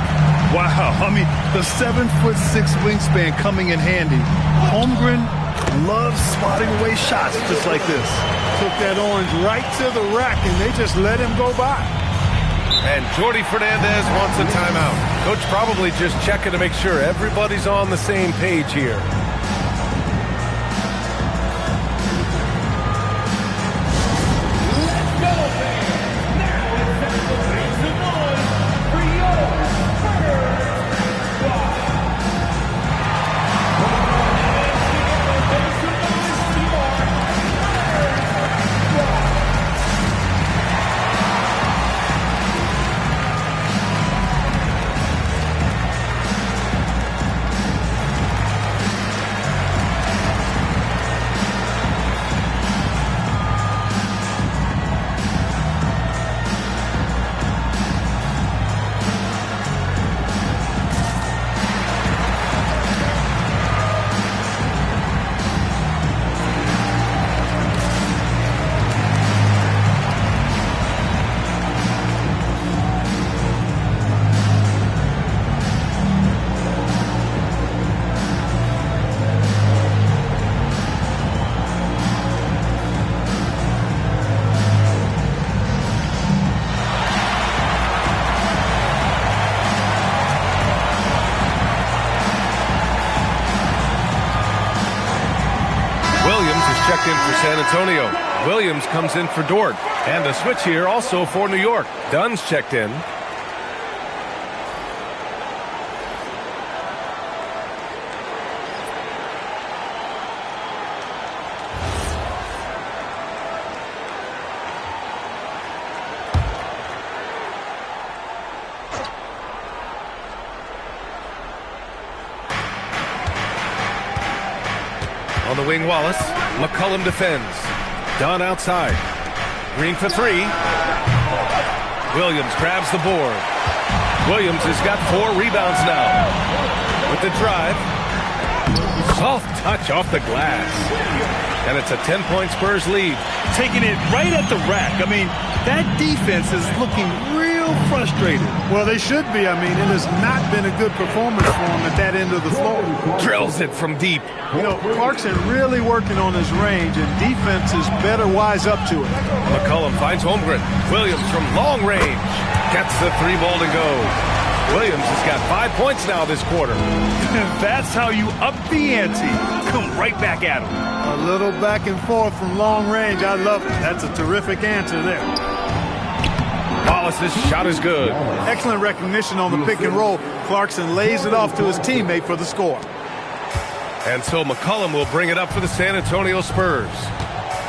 Wow, I mean, the 7'6" wingspan coming in handy. Holmgren loves swatting away shots just like this. Took that orange right to the rack, and they just let him go by. And Jordi Fernandez wants a timeout. Coach probably just checking to make sure everybody's on the same page here. Checked in for San Antonio. Williams comes in for Dort. And a switch here also for New York. Dunn's checked in. On the wing, Wallace. McCollum defends. Dunn outside. Green for three. Williams grabs the board. Williams has got 4 rebounds now. With the drive. Soft touch off the glass. And it's a 10-point Spurs lead. Taking it right at the rack. I mean, that defense is looking real frustrated. Well, they should be. I mean, it has not been a good performance for them at that end of the floor. Drills it from deep. You know, Clarkson really working on his range, and defenses better wise up to it. McCollum finds Holmgren. Williams from long range. Gets the 3-ball to go. Williams has got 5 points now this quarter. That's how you up the ante. Come right back at him. A little back and forth from long range. I love it. That's a terrific answer there. Wallace's shot is good. Excellent recognition on the pick and roll. Clarkson lays it off to his teammate for the score. And so McCollum will bring it up for the San Antonio Spurs.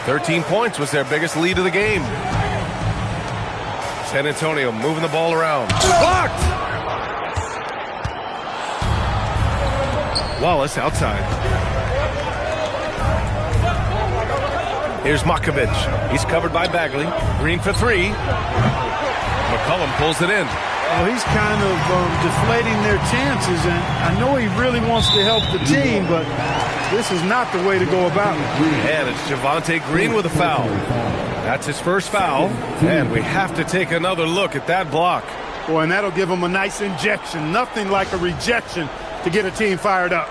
13 points was their biggest lead of the game. San Antonio moving the ball around. Blocked! Wallace outside. Here's Makovic. He's covered by Bagley. Green for 3. McCollum pulls it in. Well, he's kind of deflating their chances, and I know he really wants to help the team, but this is not the way to go about it. And it's Javonte Green with a foul. That's his first foul, and we have to take another look at that block. Boy, and that'll give him a nice injection. Nothing like a rejection to get a team fired up.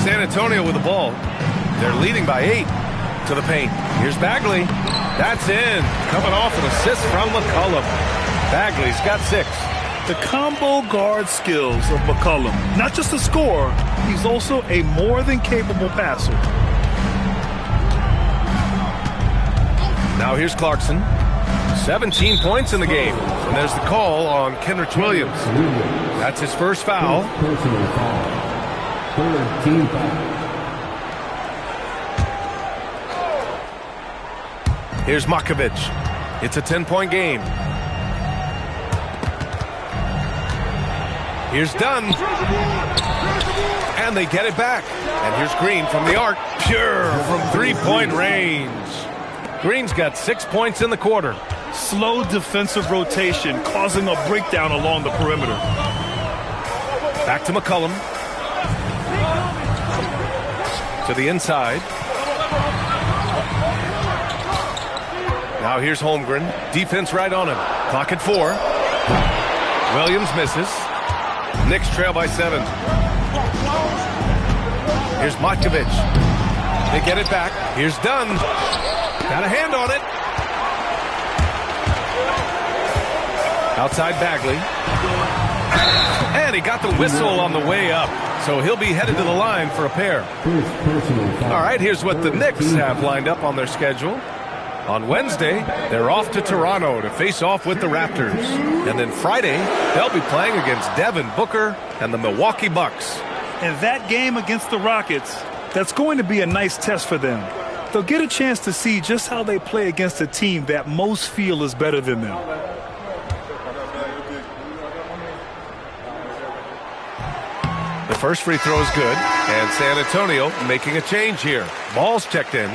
San Antonio with the ball. They're leading by 8 to the paint. Here's Bagley. That's in. Coming off an assist from McCollum. Bagley's got 6. The combo guard skills of McCollum. Not just a scorer, he's also a more than capable passer. Now here's Clarkson. 17 points in the game. And there's the call on Kenrich Williams. That's his first foul. Personal foul. Third team foul. Here's Makovic. It's a 10-point game. Here's Dunn. And they get it back. And here's Green from the arc. Pure from 3-point range. Green's got 6 points in the quarter. Slow defensive rotation causing a breakdown along the perimeter. Back to McCollum. To the inside. Now here's Holmgren. Defense right on him. Clock at 4. Williams misses. Knicks trail by 7. Here's Matkovic. They get it back. Here's Dunn. Got a hand on it. Outside Bagley. And he got the whistle on the way up. So he'll be headed to the line for a pair. All right, here's what the Knicks have lined up on their schedule. On Wednesday, they're off to Toronto to face off with the Raptors. And then Friday, they'll be playing against Devin Booker and the Milwaukee Bucks. And that game against the Rockets, that's going to be a nice test for them. They'll get a chance to see just how they play against a team that most feel is better than them. The first free throw is good, and San Antonio making a change here. Ball's checked in.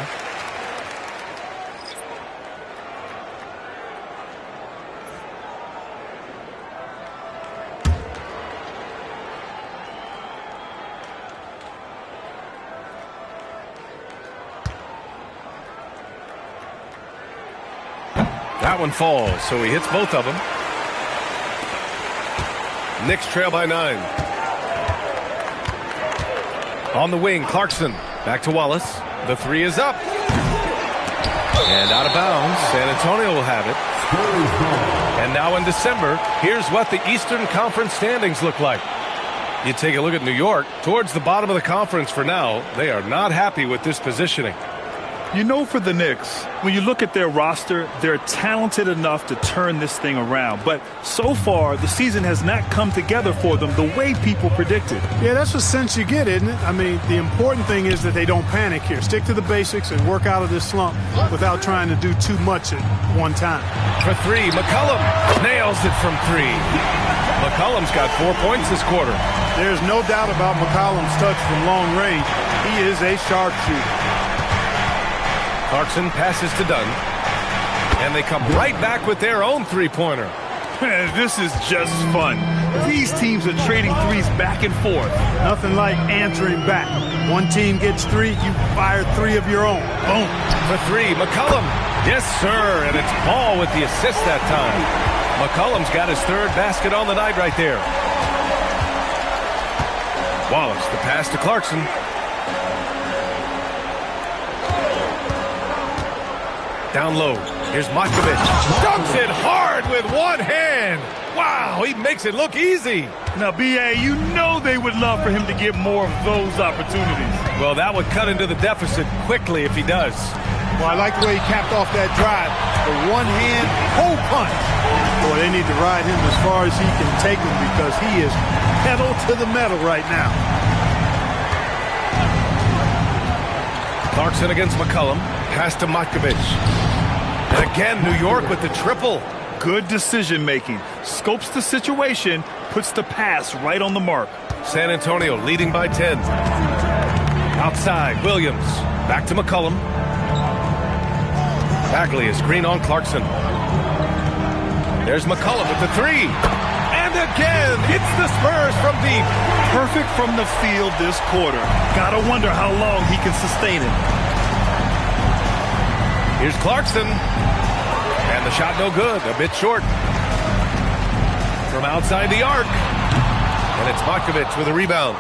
That one falls, so he hits both of them. Knicks trail by 9. On the wing, Clarkson. Back to Wallace. The three is up. And out of bounds. San Antonio will have it. And now in December, here's what the Eastern Conference standings look like. You take a look at New York. Towards the bottom of the conference for now, they are not happy with this positioning. You know, for the Knicks, when you look at their roster, they're talented enough to turn this thing around. But so far, the season has not come together for them the way people predicted. Yeah, that's the sense you get, isn't it? I mean, the important thing is that they don't panic here. Stick to the basics and work out of this slump without trying to do too much at one time. For 3, McCollum nails it from 3. McCollum's got 4 points this quarter. There's no doubt about McCollum's touch from long range. He is a sharpshooter. Clarkson passes to Dunn. And they come right back with their own three-pointer. This is just fun. These teams are trading threes back and forth. Nothing like answering back. One team gets 3, you fire 3 of your own. Boom. For 3, McCollum. Yes, sir. And it's Ball with the assist that time. McCollum's got his 3rd basket on the night right there. Wallace, the pass to Clarkson. Down low. Here's Matkovic. Dunks it hard with one hand. Wow, he makes it look easy. Now, B.A., you know they would love for him to get more of those opportunities. Well, that would cut into the deficit quickly if he does. Well, I like the way he capped off that drive. The one-hand hole punch. Boy, they need to ride him as far as he can take him because he is pedal to the metal right now. Clarkson against McCollum. Pass to Matkovic. And again, New York with the triple. Good decision-making. Scopes the situation, puts the pass right on the mark. San Antonio leading by 10. Outside, Williams. Back to McCollum. Bagley is green on Clarkson. There's McCollum with the 3. And again, it's the Spurs from deep. Perfect from the field this quarter. Gotta wonder how long he can sustain it. Here's Clarkson. And the shot no good, a bit short. From outside the arc. And it's Matkovic with a rebound.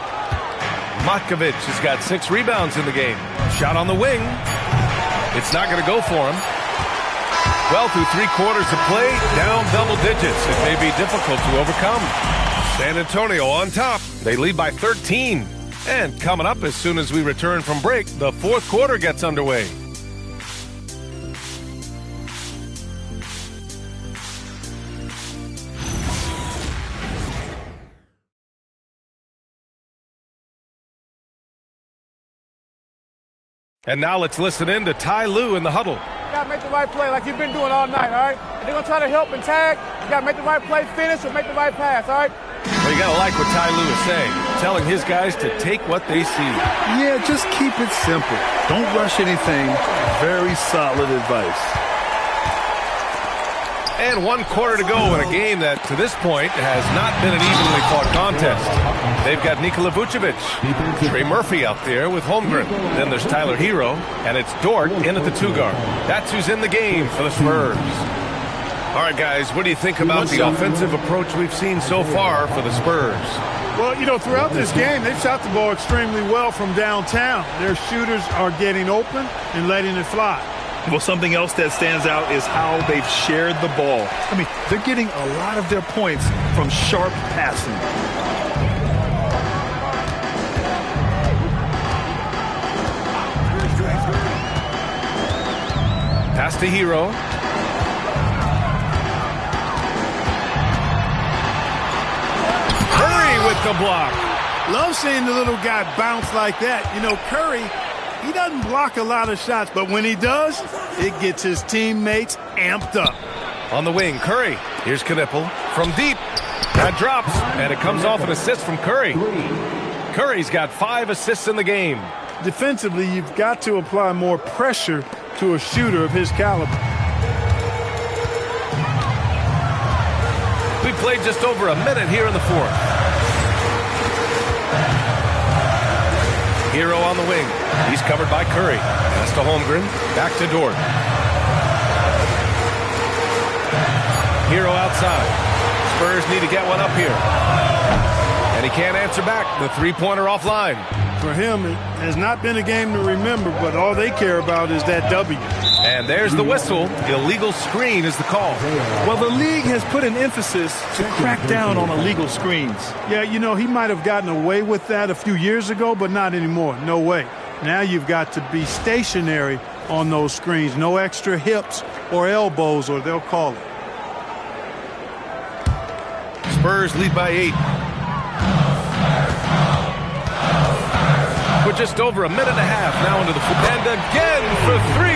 Matkovic has got 6 rebounds in the game. Shot on the wing. It's not going to go for him. Well, through 3 quarters of play, down double digits. It may be difficult to overcome. San Antonio on top. They lead by 13. And coming up as soon as we return from break, the 4th quarter gets underway. And now let's listen in to Ty Lue in the huddle. You got to make the right play like you've been doing all night, all right? If they're going to try to help and tag, you got to make the right play, finish, or make the right pass, all right? Well, you got to like what Ty Lue is saying, telling his guys to take what they see. Yeah, just keep it simple. Don't rush anything. Very solid advice. And 1 quarter to go in a game that, to this point, has not been an evenly fought contest. They've got Nikola Vucevic, Trey Murphy out there with Holmgren. Then there's Tyler Hero, and it's Dort in at the 2 guard. That's who's in the game for the Spurs. All right, guys, what do you think about the offensive approach we've seen so far for the Spurs? Well, you know, throughout this game, they've shot the ball extremely well from downtown. Their shooters are getting open and letting it fly. Well, something else that stands out is how they've shared the ball. I mean, they're getting a lot of their points from sharp passing. Pass to Hero. Curry with the block. Love seeing the little guy bounce like that. You know, Curry, he doesn't block a lot of shots, but when he does, it gets his teammates amped up. On the wing, Curry. Here's Knipple from deep. That drops, and it comes off an assist from Curry. Curry's got 5 assists in the game. Defensively, you've got to apply more pressure to a shooter of his caliber. We played just over a minute here in the fourth. Hero on the wing. He's covered by Curry. Pass to Holmgren. Back to Dort. Hero outside. Spurs need to get one up here. And he can't answer back. The three-pointer offline. For him, it has not been a game to remember, but all they care about is that W. And there's the whistle. Illegal screen is the call. Well, the league has put an emphasis to crack down on illegal screens. Yeah, you know, he might have gotten away with that a few years ago, but not anymore. No way. Now you've got to be stationary on those screens. No extra hips or elbows, or they'll call it. Spurs lead by 8. We're just over a minute and a half now into the fourth. And again for 3.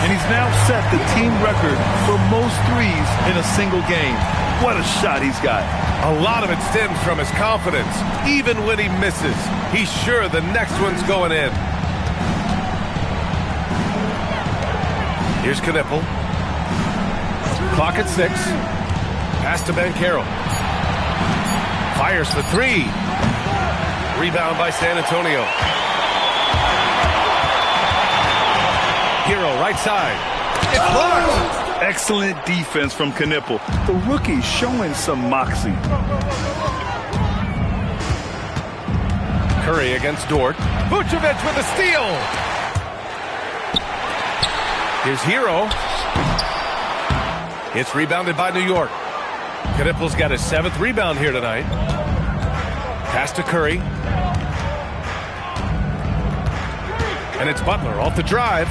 And he's now set the team record for most threes in a single game. What a shot he's got. A lot of it stems from his confidence. Even when he misses, he's sure the next one's going in. Here's Knipple. Clock at 6. Pass to Ben Carroll. Fires for 3. Rebound by San Antonio. Hero right side. It's blocked. Excellent defense from Knipple. The rookie showing some moxie. Curry against Dort. Vucevic with a steal. Here's Hero. It's rebounded by New York. Knipple's got his 7th rebound here tonight. Pass to Curry. And it's Butler off the drive.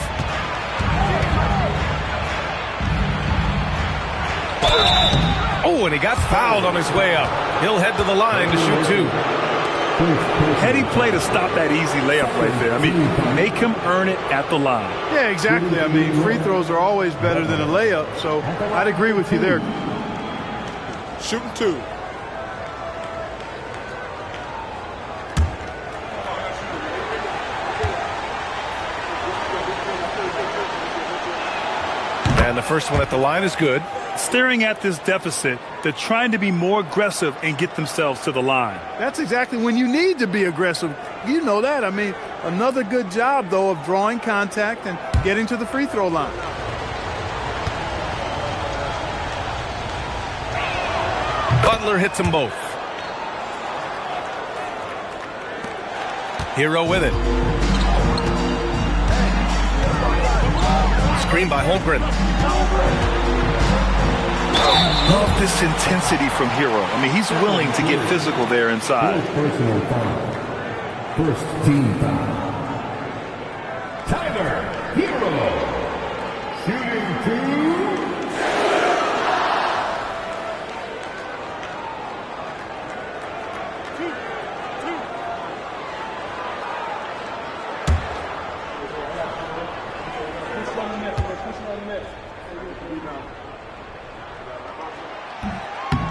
Oh, and he got fouled on his way up. He'll head to the line to shoot 2. Heady play to stop that easy layup right there. I mean, make him earn it at the line. Yeah, exactly. I mean, free throws are always better than a layup, so I'd agree with you there. Shooting 2. And the first one at the line is good. Staring at this deficit, they're trying to be more aggressive and get themselves to the line. That's exactly when you need to be aggressive. You know that. I mean, another good job, though, of drawing contact and getting to the free throw line. Butler hits them both. Hero with it. Screen by Holmgren. Love this intensity from Hero. I mean, he's willing to get physical there inside. Personal foul. First team foul. Tyler Hero. Shooting 2.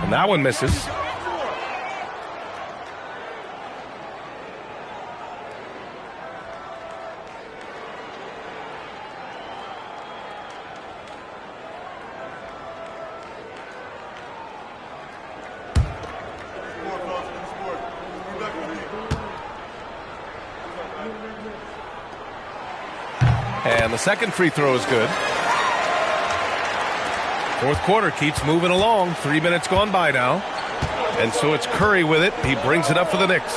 And that one misses. And the second free throw is good. Fourth quarter keeps moving along. 3 minutes gone by now. And so it's Curry with it. He brings it up for the Knicks.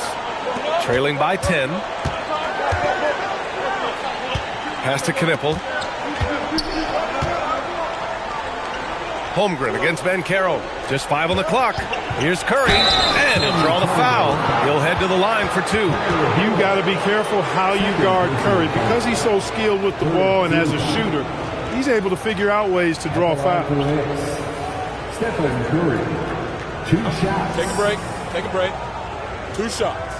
Trailing by 10. Pass to Knippel. Holmgren against Banchero. Just 5 on the clock. Here's Curry, and he'll draw the foul. He'll head to the line for 2. You got to be careful how you guard Curry. Because he's so skilled with the ball and as a shooter, he's able to figure out ways to draw fouls. Stephen Curry, 2 shots. Take a break. Take a break. 2 shots.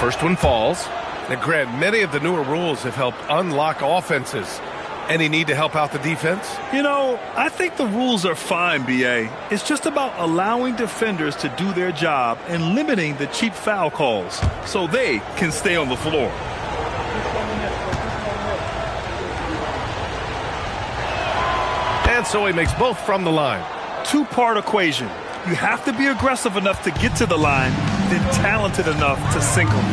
First one falls. Now, Grant, many of the newer rules have helped unlock offenses. Any need to help out the defense? You know, I think the rules are fine, B.A. It's just about allowing defenders to do their job and limiting the cheap foul calls so they can stay on the floor. And so he makes both from the line. Two-part equation. You have to be aggressive enough to get to the line, then talented enough to sink them.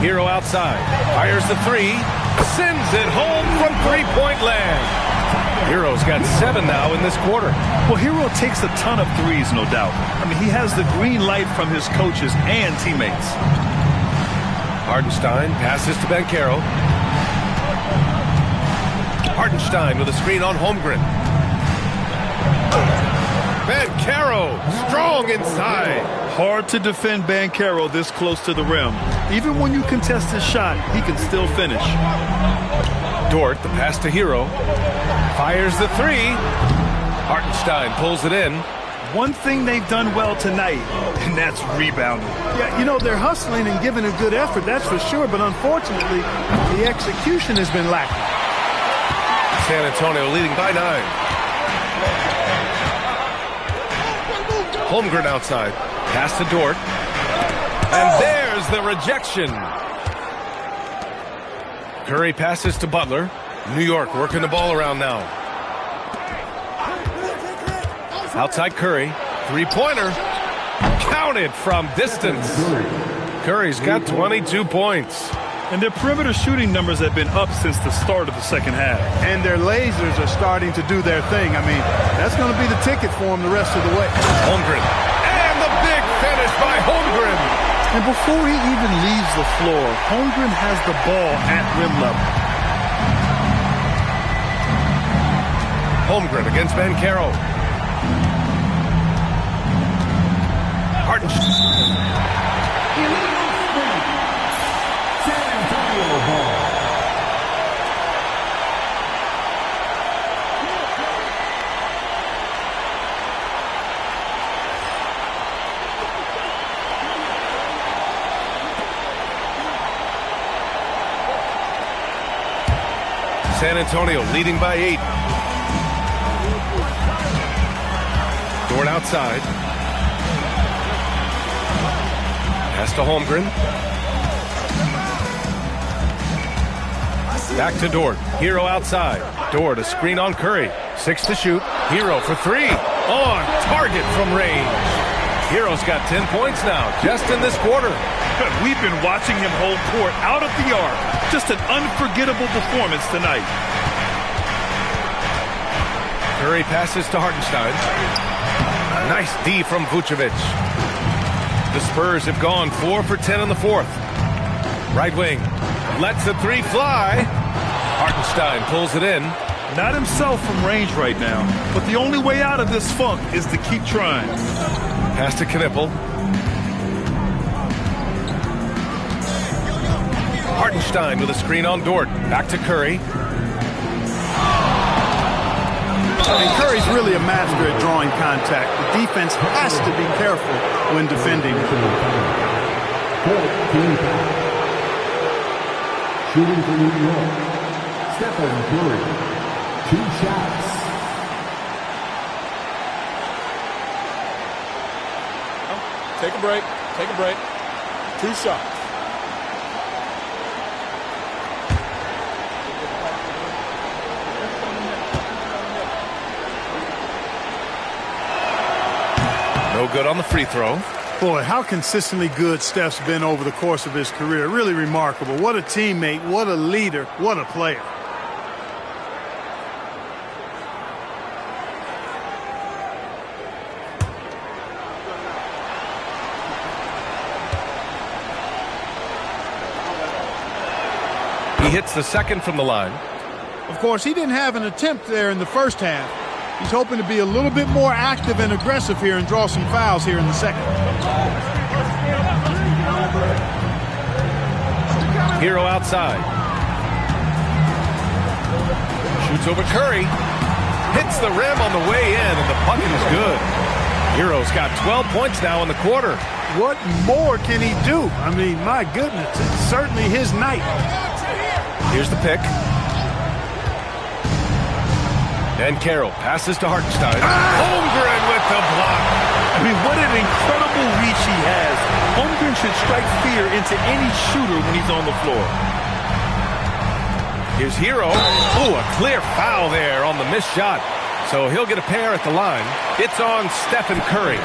Hero outside. Fires the 3. Sends it home from three-point land. Hero's got 7 now in this quarter. Well, Hero takes a ton of threes, no doubt. I mean, he has the green light from his coaches and teammates. Hartenstein passes to Banchero. Hartenstein with a screen on Holmgren. Banchero, strong inside. Hard to defend Banchero this close to the rim. Even when you contest his shot, he can still finish. Dort, the pass to Hero. Fires the 3. Hartenstein pulls it in. One thing they've done well tonight, and that's rebounding. Yeah, you know, they're hustling and giving a good effort, that's for sure. But unfortunately, the execution has been lacking. San Antonio leading by 9. Holmgren outside. Pass to Dort. And there's the rejection. Curry passes to Butler. New York working the ball around now. Outside Curry. Three-pointer. Counted from distance. Curry's got 22 points. And their perimeter shooting numbers have been up since the start of the second half. And their lasers are starting to do their thing. I mean, that's going to be the ticket for them the rest of the way. Holmgren. And the big finish by Holmgren. And before he even leaves the floor, Holmgren has the ball at rim level. Holmgren against Banchero. Hartenstein. San Antonio leading by 8. Dort outside. Pass to Holmgren. Back to Dort. Hero outside. Dort, a screen on Curry. 6 to shoot. Hero for 3. On target from range. Hero's got 10 points now, just in this quarter. We've been watching him hold court out of the arc. Just an unforgettable performance tonight. Curry passes to Hartenstein. Nice D from Vucevic. The Spurs have gone 4 for 10 in the fourth. Right wing. Lets the 3 fly. Hartenstein pulls it in. Not himself from range right now, but the only way out of this funk is to keep trying. Pass to Knippel. Hartenstein with a screen on Dort. Back to Curry. And Curry's really a master at drawing contact. The defense has to be careful when defending. Shooting for New York, Stephen Curry, 2 shots. Take a break. Take a break. 2 shots. No good on the free throw. Boy, how consistently good Steph's been over the course of his career. Really remarkable. What a teammate, what a leader, what a player. He hits the second from the line. Of course, he didn't have an attempt there in the first half. He's hoping to be a little bit more active and aggressive here and draw some fouls here in the second. Hero outside. Shoots over Curry. Hits the rim on the way in, and the bucket is good. Hero's got 12 points now in the quarter. What more can he do? I mean, my goodness, it's certainly his night. Here's the pick. And Carroll passes to Hartenstein. Holmgren with the block. I mean, what an incredible reach he has. Holmgren should strike fear into any shooter when he's on the floor. Here's Hero. Ooh, a clear foul there on the missed shot. So he'll get a pair at the line. It's on Stephen Curry.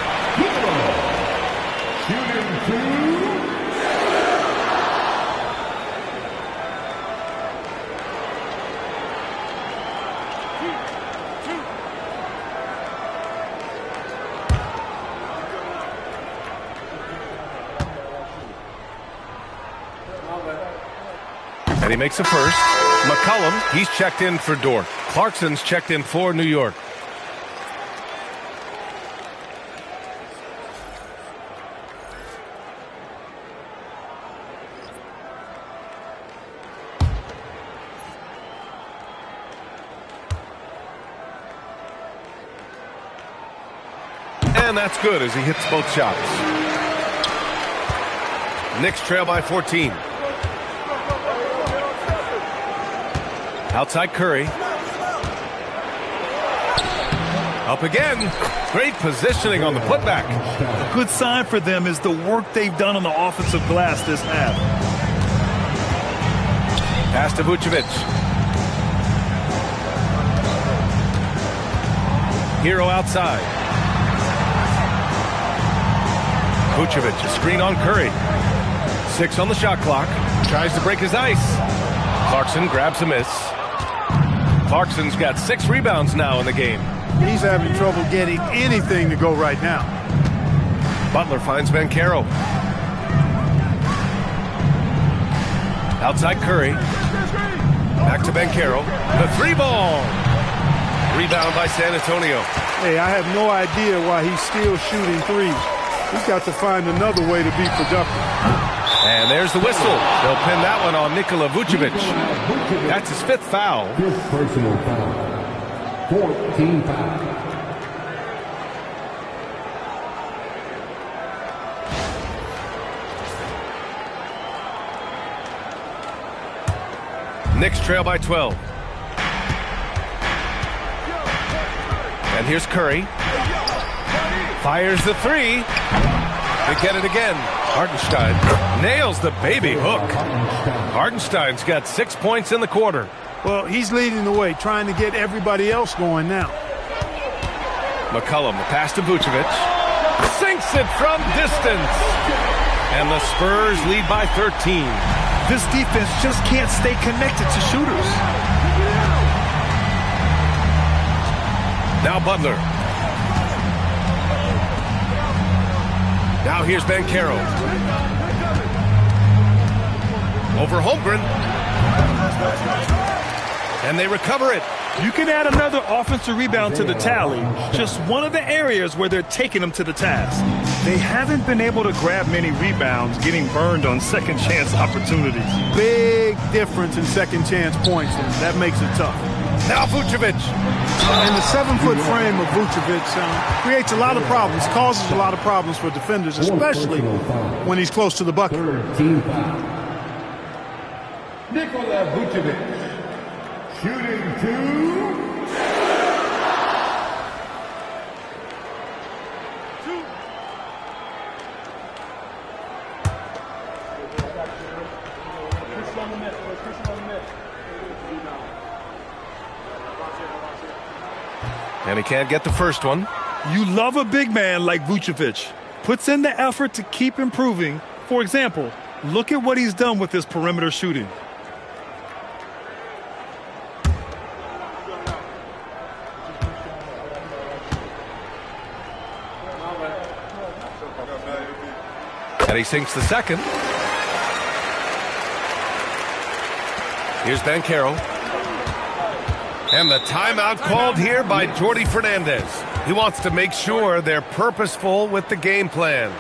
And he makes a first. McCollum, he's checked in for Dort. Clarkson's checked in for New York. And that's good as he hits both shots. Knicks trail by 14. Outside Curry. Up again. Great positioning on the putback. A good sign for them is the work they've done on the offensive glass this half. Pass to Vucevic. Hero outside. Vucevic, a screen on Curry. 6 on the shot clock. Tries to break his ice. Clarkson grabs a miss. Clarkson's got 6 rebounds now in the game. He's having trouble getting anything to go right now. Butler finds Banchero. Outside Curry. Back to Banchero. The 3-ball. Rebound by San Antonio. Hey, I have no idea why he's still shooting threes. He's got to find another way to be productive. And there's the whistle. They'll pin that one on Nikola Vucevic. That's his 5th foul. Fifth personal foul. 14 foul. Knicks trail by 12. And here's Curry. Fires the 3. They get it again. Hartenstein nails the baby hook. Hartenstein's got 6 points in the quarter. Well, he's leading the way, trying to get everybody else going now. McCollum, the pass to Vucevic. Sinks it from distance. And the Spurs lead by 13. This defense just can't stay connected to shooters. Now Butler. Now here's Banchero. Over Holmgren. And they recover it. You can add another offensive rebound to the tally. Just one of the areas where they're taking them to the task. They haven't been able to grab many rebounds, getting burned on second chance opportunities. Big difference in second chance points, and that makes it tough. Now Vucevic. And the 7-foot frame of Vucevic creates a lot of problems, causes a lot of problems for defenders, especially when he's close to the bucket. Nikola Vucevic. Shooting 2. And he can't get the first one. You love a big man like Vucevic. puts in the effort to keep improving. For example, look at what he's done with his perimeter shooting. And he sinks the second. Here's Banchero. And the timeout called here by Jordi Fernandez. He wants to make sure they're purposeful with the game plan.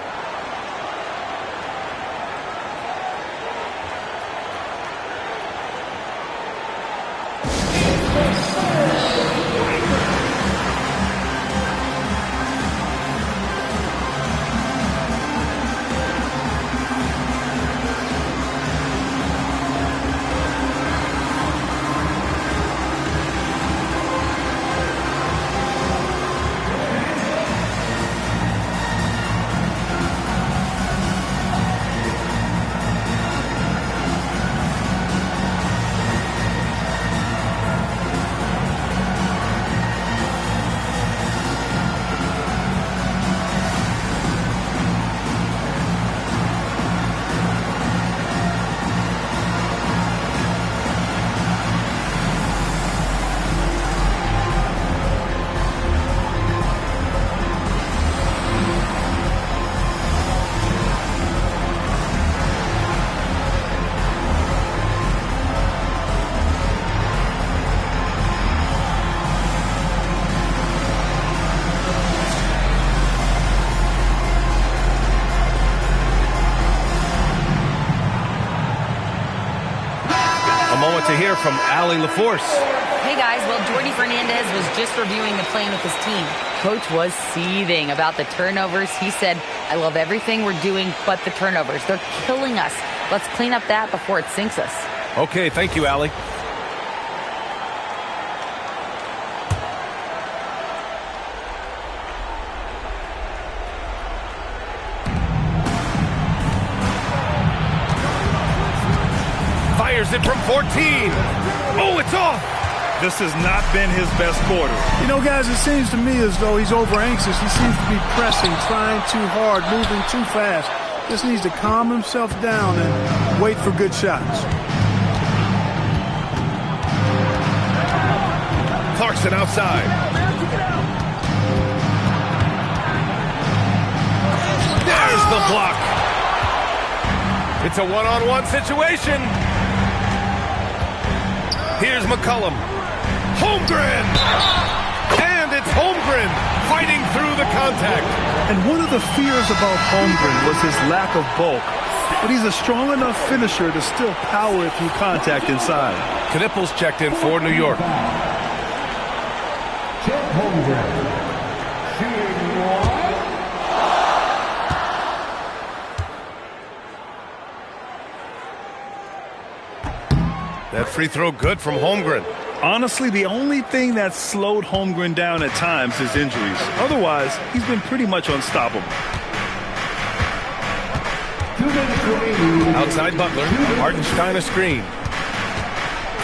To hear from Allie LaForce. Hey guys, well, Jordi Fernandez was just reviewing the plan with his team. Coach was seething about the turnovers. He said, I love everything we're doing but the turnovers. They're killing us. Let's clean up that before it sinks us. Okay, thank you, Allie. Fires it from 14. Oh, it's off. This has not been his best quarter. You know, guys, it seems to me as though he's over anxious. He seems to be pressing, trying too hard, moving too fast. Just needs to calm himself down and wait for good shots. Clarkson outside. There's the block. It's a one-on-one situation. Here's McCollum. Holmgren! And it's Holmgren fighting through the contact. And one of the fears about Holmgren was his lack of bulk. But he's a strong enough finisher to still power it through contact inside. Knipples checked in for New York. Holmgren. Shooting one. That free throw good from Holmgren. Honestly, the only thing that slowed Holmgren down at times is injuries. Otherwise, he's been pretty much unstoppable. Outside Butler. Hartenstein a screen.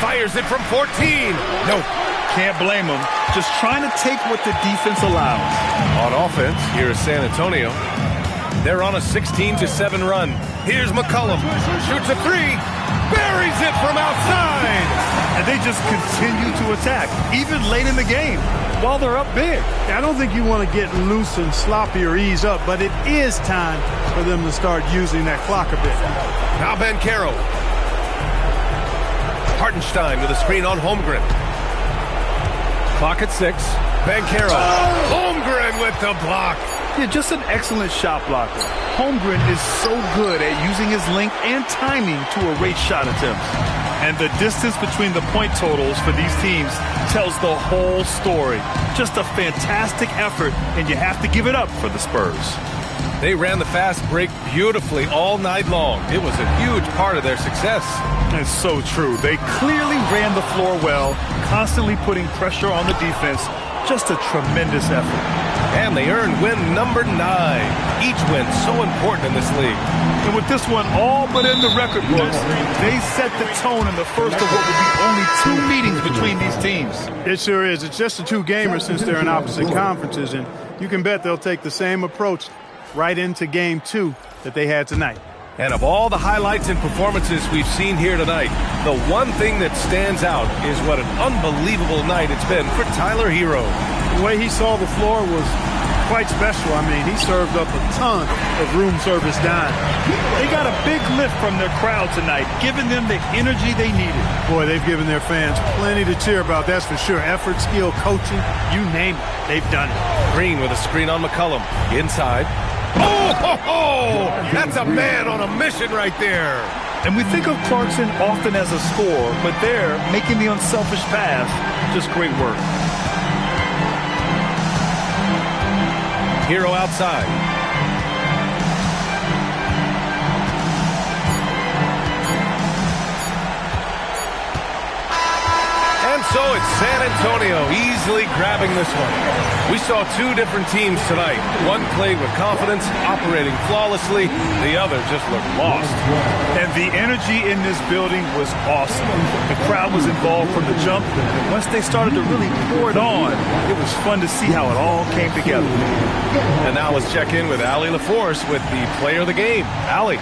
Fires it from 14. No. Can't blame him. Just trying to take what the defense allows. On offense, here is San Antonio. They're on a 16-7 run. Here's McCollum. Shoots a three. Buries it from outside. And they just continue to attack, even late in the game, while they're up big. I don't think you want to get loose and sloppy or ease up, but it is time for them to start using that clock a bit. Now Banchero. Hartenstein with a screen on Holmgren. Clock at 6. Banchero. Holmgren with the block. Yeah, just an excellent shot blocker. Holmgren is so good at using his length and timing to erase shot attempts. And the distance between the point totals for these teams tells the whole story. Just a fantastic effort, and you have to give it up for the Spurs. They ran the fast break beautifully all night long. It was a huge part of their success. That's so true. They clearly ran the floor well, constantly putting pressure on the defense. Just a tremendous effort. And they earned win number 9. Each win so important in this league. And with this one all but in the record books, they set the tone in the first of what will be only 2 meetings between these teams. It sure is. It's just a 2-gamer since they're in opposite conferences, and you can bet they'll take the same approach right into game 2 that they had tonight. And of all the highlights and performances we've seen here tonight, the one thing that stands out is what an unbelievable night it's been for Tyler Hero. The way he saw the floor was quite special. I mean, he served up a ton of room service dimes. They got a big lift from their crowd tonight, giving them the energy they needed. Boy, they've given their fans plenty to cheer about, that's for sure. Effort, skill, coaching, you name it, they've done it. Green with a screen on McCollum. Inside. Oh, ho, ho! That's a man on a mission right there. And we think of Clarkson often as a scorer, but they're making the unselfish pass. Just great work. Hero outside. And so it's San Antonio easily grabbing this one. We saw two different teams tonight. One played with confidence, operating flawlessly. The other just looked lost. And the energy in this building was awesome. The crowd was involved from the jump. And once they started to really pour it on, it was fun to see how it all came together. And now let's check in with Allie LaForce with the player of the game. Allie.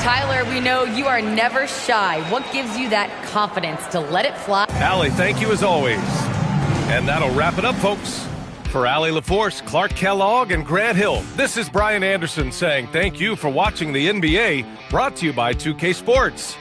Tyler, we know you are never shy. What gives you that confidence to let it fly? Allie, thank you as always. And that'll wrap it up, folks. For Allie LaForce, Clark Kellogg, and Grant Hill, this is Brian Anderson saying thank you for watching the NBA, brought to you by 2K Sports.